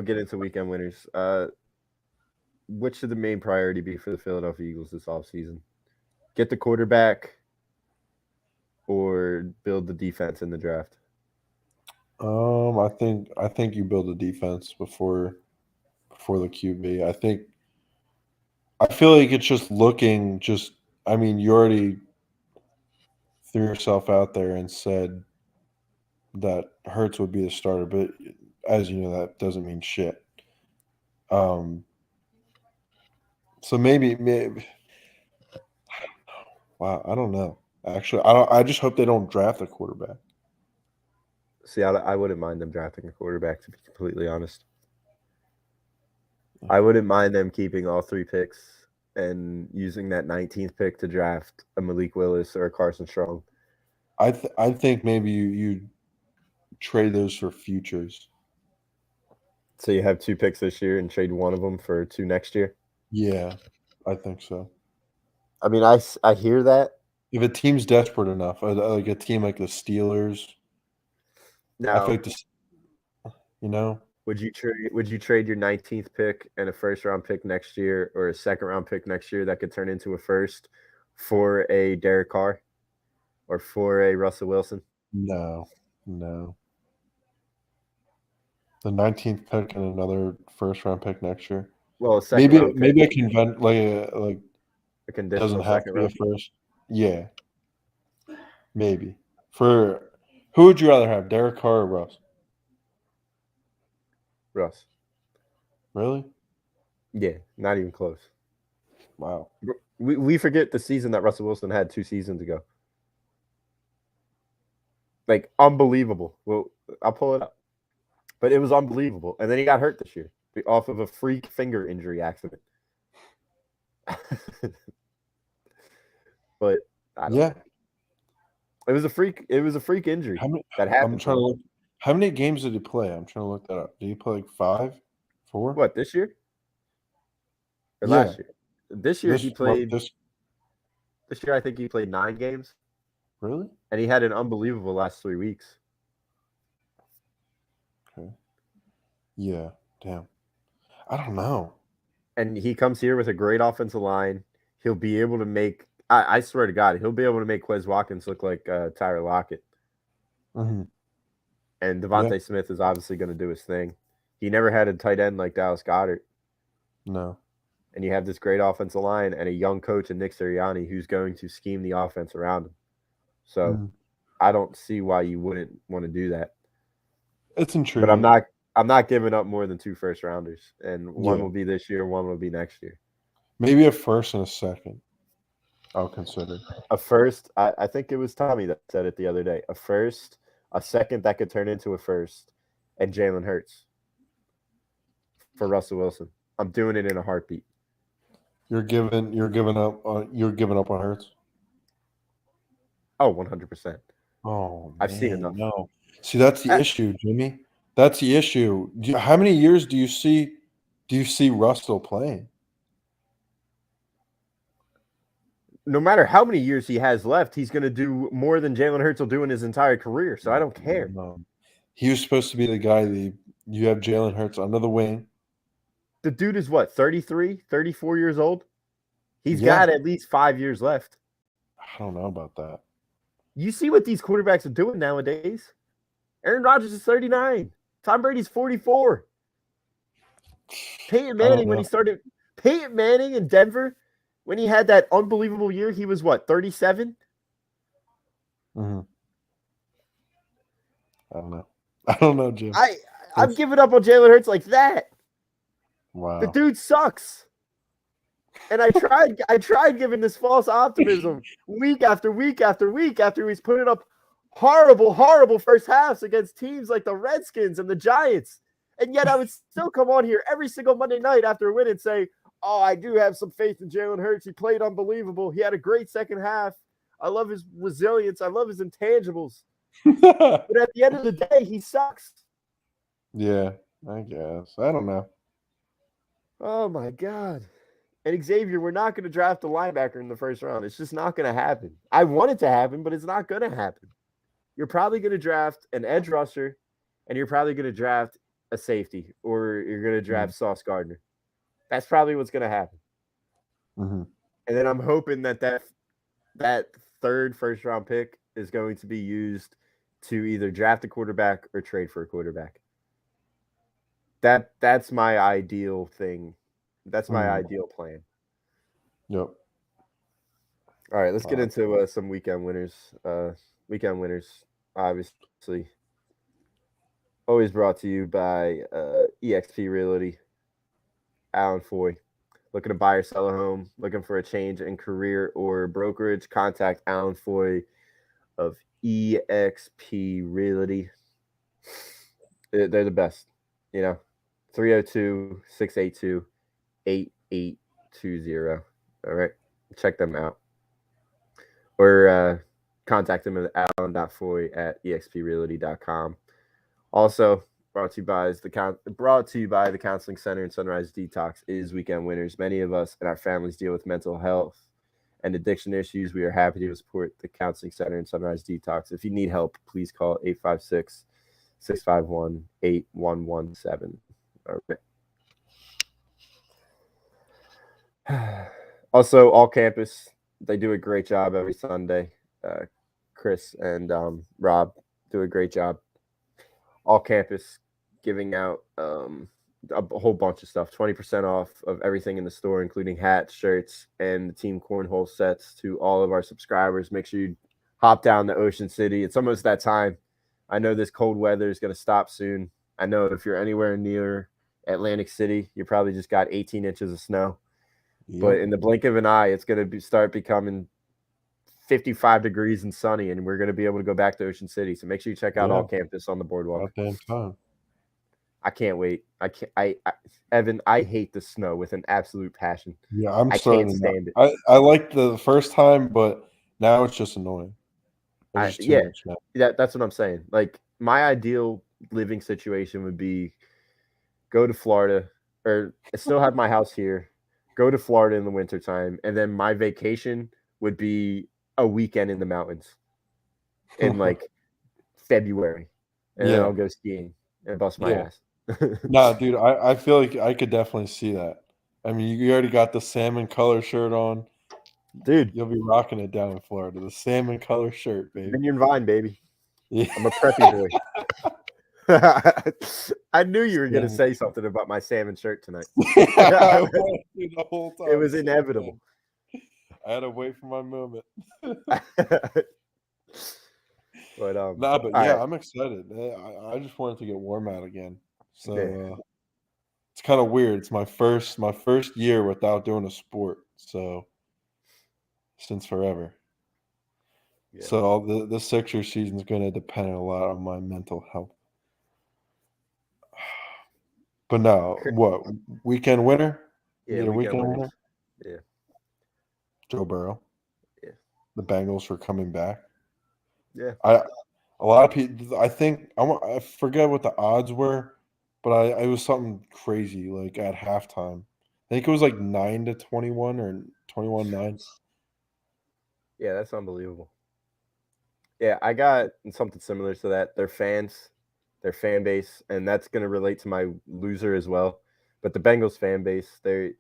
get into weekend winners. Which should the main priority be for the Philadelphia Eagles this offseason? Get the quarterback or build the defense in the draft? I think you build a defense before the QB. I feel like it's just looking I mean, you already threw yourself out there and said that Hurts would be the starter, but as you know, that doesn't mean shit. So maybe wow, I don't know. Actually, I just hope they don't draft a quarterback. See, I wouldn't mind them drafting a quarterback, to be completely honest. I wouldn't mind them keeping all 3 picks and using that 19th pick to draft a Malik Willis or a Carson Strong. I think maybe you trade those for futures. So you have 2 picks this year and trade one of them for 2 next year? Yeah, I think so. I mean, I hear that. If a team's desperate enough, like a team like the Steelers, now, I feel like would you trade your 19th pick and a first-round pick next year or a second-round pick next year that could turn into a first for a Derek Carr or for a Russell Wilson? No. The 19th pick and another first-round pick next year. Well, maybe I can vent like a conditional doesn't have to be a round. first. Yeah, maybe. For who would you rather have, Derek Carr or Russ? Russ. Really? Yeah, not even close. Wow. We forget the season that Russell Wilson had 2 seasons ago. Like, unbelievable. Well, I'll pull it up. But it was unbelievable. And then he got hurt this year off of a freak finger injury accident. But I don't know. It was a freak injury that happened. I'm trying to look. How many games did he play? I'm trying to look that up. Did he play like 5, 4? What, this year? Or last year? This year he played. This year I think he played 9 games. Really? And he had an unbelievable last 3 weeks. Okay. Yeah. Damn. I don't know. And he comes here with a great offensive line. He'll be able to make. I swear to God, he'll be able to make Quez Watkins look like Tyler Lockett. Mm-hmm. And Devontae Smith is obviously going to do his thing. He never had a tight end like Dallas Goedert. No. And you have this great offensive line and a young coach in Nick Sirianni who's going to scheme the offense around him. So I don't see why you wouldn't want to do that. It's intriguing. But I'm not giving up more than 2 first rounders. And one will be this year, one will be next year. Maybe a first and a second. I'll consider. A first, I think it was Tommy that said it the other day. A first, a second that could turn into a first, and Jalen Hurts for Russell Wilson. I'm doing it in a heartbeat. You're giving up on Hurts? Oh, 100%. Oh, I've seen enough. No. See, that's the issue, Jimmy. That's the issue. How many years do you see Russell playing? No matter how many years he has left, he's going to do more than Jalen Hurts will do in his entire career. So I don't care. No. He was supposed to be the guy that you have Jalen Hurts under the wing. The dude is what, 33, 34 years old? He's Yeah. got at least 5 years left. I don't know about that. You see what these quarterbacks are doing nowadays? Aaron Rodgers is 39. Tom Brady's 44. Peyton Manning, Peyton Manning in Denver, when he had that unbelievable year, he was what, 37? Mm-hmm. I don't know, Jim. I'm giving up on Jalen Hurts like that. Wow. The dude sucks. And I tried giving this false optimism week after week after week after he's putting up horrible, horrible first halves against teams like the Redskins and the Giants. And yet I would still come on here every single Monday night after a win and say, oh, I do have some faith in Jalen Hurts. He played unbelievable. He had a great second half. I love his resilience. I love his intangibles. But at the end of the day, he sucks. Yeah, I guess. I don't know. Oh, my God. And Xavier, we're not going to draft a linebacker in the first round. It's just not going to happen. I want it to happen, but it's not going to happen. You're probably going to draft an edge rusher, and you're probably going to draft a safety, or you're going to draft Sauce Gardner. That's probably what's going to happen. Mm-hmm. And then I'm hoping that third first-round pick is going to be used to either draft a quarterback or trade for a quarterback. That's my ideal thing. That's my ideal plan. Yep. All right, let's get into some weekend winners. Weekend winners, obviously, always brought to you by eXp Realty. Alan Foy. Looking to buy or sell a home, looking for a change in career or brokerage, contact Alan Foy of eXp Realty. They're the best, 302-682-8820. All right, check them out. Or contact them at alan.foy@exprealty.com. Also, brought to you by the Counseling Center and Sunrise Detox is Weekend Winners. Many of us and our families deal with mental health and addiction issues. We are happy to support the Counseling Center and Sunrise Detox. If you need help, please call 856-651-8117. All right. Also, All Campus, they do a great job every Sunday. Chris and Rob do a great job. All Campus giving out a whole bunch of stuff, 20% off of everything in the store, including hats, shirts, and the team cornhole sets to all of our subscribers. Make sure you hop down to Ocean City. It's almost that time. I know this cold weather is going to stop soon. I know if you're anywhere near Atlantic City, you probably just got 18 inches of snow. Yep. But in the blink of an eye, it's going to start becoming 55 degrees and sunny, and we're going to be able to go back to Ocean City. So make sure you check out All Campus on the boardwalk. I can't wait. Evan, I hate the snow with an absolute passion. Yeah, I can't stand it. I liked the first time, but now it's just annoying. That's what I'm saying. Like, my ideal living situation would be go to Florida, or still have my house here, go to Florida in the wintertime, and then my vacation would be a weekend in the mountains in like February, and then I'll go skiing and bust my ass. Nah, dude, I feel like I could definitely see that. I mean, you already got the salmon color shirt on, dude. You'll be rocking it down in Florida. The salmon color shirt, baby. Vineyard Vine, baby. Yeah. I'm a preppy boy. I knew you were going to say something about my salmon shirt tonight. The whole time. It was inevitable. I had to wait for my moment. But I'm excited. I just wanted to get warm out again. So it's kind of weird. It's my first year without doing a sport. So since forever. Yeah. So the Sixers season is going to depend a lot on my mental health. But now, what? Weekend winner? Yeah, weekend winner? Yeah. Joe Burrow. Yeah. The Bengals are coming back. Yeah. A lot of people. I think I forget what the odds were, but it was something crazy like at halftime. I think it was like 9-21 or 21-9. Yeah, that's unbelievable. Yeah, I got something similar to that. Their fans, their fan base, and that's going to relate to my loser as well. But the Bengals fan base, they're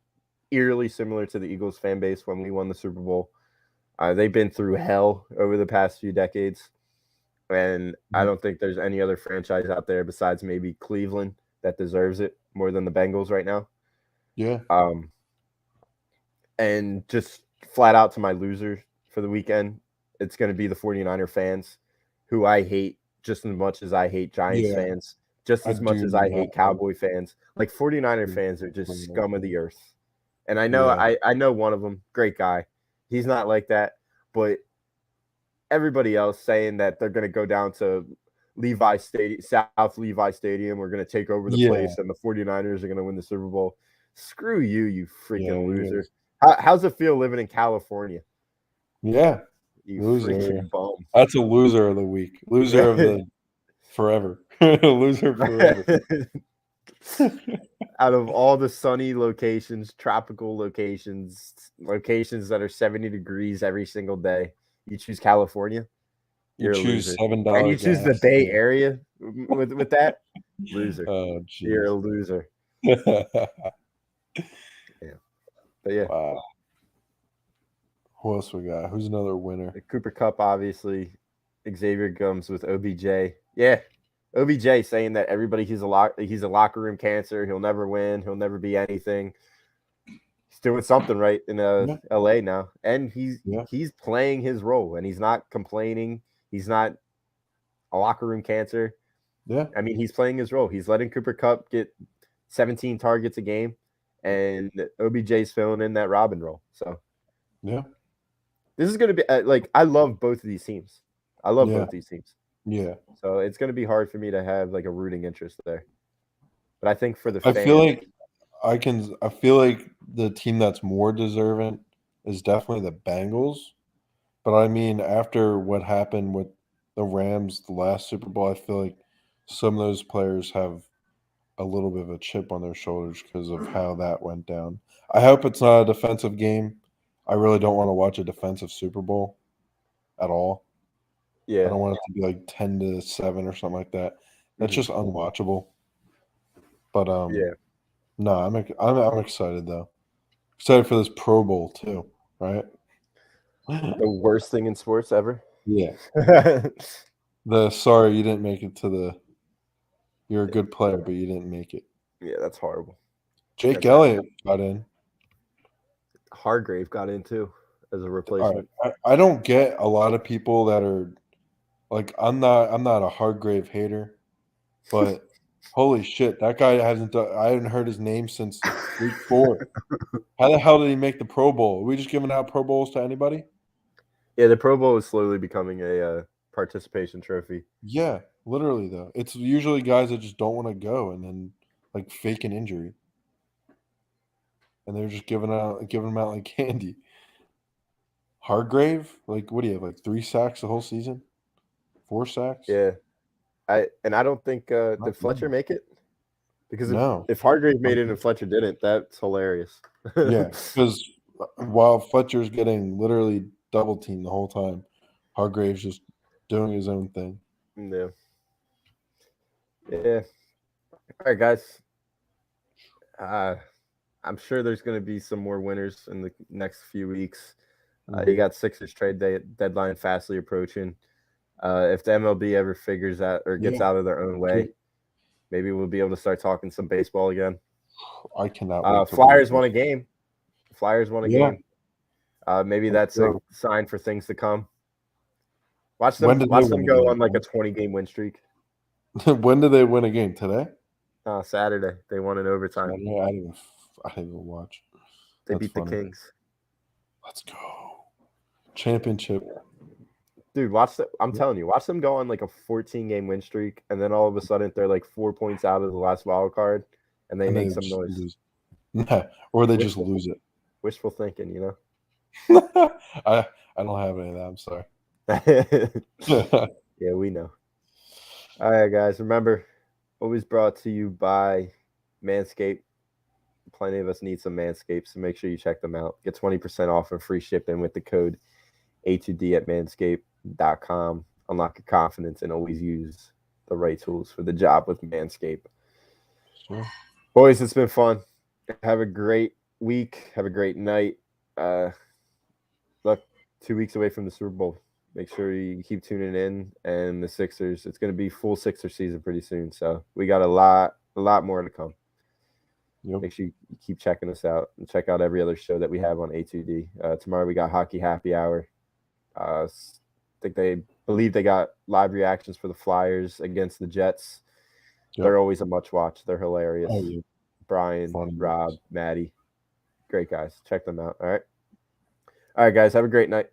eerily similar to the Eagles fan base when we won the Super Bowl. They've been through hell over the past few decades. And I don't think there's any other franchise out there besides maybe Cleveland that deserves it more than the Bengals right now. Yeah. And just flat out to my loser for the weekend, it's going to be the 49er fans, who I hate just as much as I hate Giants fans, just as much as I hate Cowboy fans. Like 49er fans are just scum of the earth. And I know I know one of them, great guy. He's not like that, but everybody else saying that they're going to go down to Levi Stadium, South Levi Stadium, we're going to take over the place, and the 49ers are going to win the Super Bowl. Screw you, you freaking loser. How's it feel living in California? Yeah. You loser. freaking bum. That's a loser of the week. Loser of the forever. Loser forever. Out of all the sunny locations, tropical locations that are 70 degrees every single day, you choose California. You're you choose a loser. $7. And you choose the Bay Area with that? Loser. Oh, geez. You're a loser. But yeah. Wow. Who else we got? Who's another winner? Cooper Kupp, obviously. Xavier comes with OBJ. Yeah. OBJ saying that everybody he's a locker room cancer. He'll never win. He'll never be anything. He's doing something right in LA now. And he's playing his role, and he's not complaining. He's not a locker room cancer. Yeah. I mean, he's playing his role. He's letting Cooper Kupp get 17 targets a game, and OBJ's filling in that Robin role. So, yeah. This is going to be I love both of these teams. I love both these teams. Yeah. So it's going to be hard for me to have like a rooting interest there. But I think for the fans, I feel like the team that's more deserving is definitely the Bengals. But I mean, after what happened with the Rams the last Super Bowl, I feel like some of those players have a little bit of a chip on their shoulders because of how that went down. I hope it's not a defensive game. I really don't want to watch a defensive Super Bowl at all. Yeah. I don't want it to be like 10-7 or something like that. That's just unwatchable. But no, I'm excited though. Excited for this Pro Bowl too, right? The worst thing in sports ever. Yeah. Sorry you didn't make it to the. You're a good player, but you didn't make it. Yeah, that's horrible. Jake Elliott got in. Hargrave got in too as a replacement. Right. I don't get a lot of people that are like I'm not a Hargrave hater, but holy shit, that guy hasn't done. I haven't heard his name since week 4. How the hell did he make the Pro Bowl? Are we just giving out Pro Bowls to anybody? Yeah, the Pro Bowl is slowly becoming a participation trophy. Yeah, literally though. It's usually guys that just don't want to go and then like fake an injury. And they're just giving them out like candy. Hargrave, like what do you have? Like 3 sacks the whole season? 4 sacks? Yeah. I don't think did Fletcher make it? Because if Hargrave made it and Fletcher didn't, that's hilarious. Yeah, because while Fletcher's getting literally double teamed the whole time, Hargrave's just doing his own thing. Yeah. Yeah. All right, guys. I'm sure there's going to be some more winners in the next few weeks. You got Sixers trade deadline fastly approaching. If the MLB ever figures out or gets out of their own way, maybe we'll be able to start talking some baseball again. I cannot. Flyers won a game. Game. Maybe that's a sign for things to come. Watch them go on like a 20-game win streak. When did they win a game? Today? Saturday. They won in overtime. Saturday? I didn't even watch. They beat the Kings. Let's go. Championship. Dude, I'm telling you, watch them go on like a 14-game win streak, and then all of a sudden they're like 4 points out of the last wild card, and they make some noise. Or they just lose it. Wishful thinking, you know? I don't have any of that. I'm sorry. Yeah, we know. All right, guys. Remember, always brought to you by Manscaped. Plenty of us need some Manscaped, so make sure you check them out. Get 20% off and free shipping with the code A2D at manscaped.com. Unlock your confidence and always use the right tools for the job with Manscaped. Sure. Boys, it's been fun. Have a great week. Have a great night. Look, 2 weeks away from the Super Bowl. Make sure you keep tuning in. And the Sixers, it's going to be full Sixer season pretty soon. So we got a lot more to come. Yep. Make sure you keep checking us out and check out every other show that we have on A2D. Tomorrow we got Hockey Happy Hour. I think they believe they got live reactions for the Flyers against the Jets. Yep. They're always a much watch. They're hilarious. Oh, yeah. Brian, Fun. Rob, Maddie. Great guys. Check them out. All right. All right, guys. Have a great night.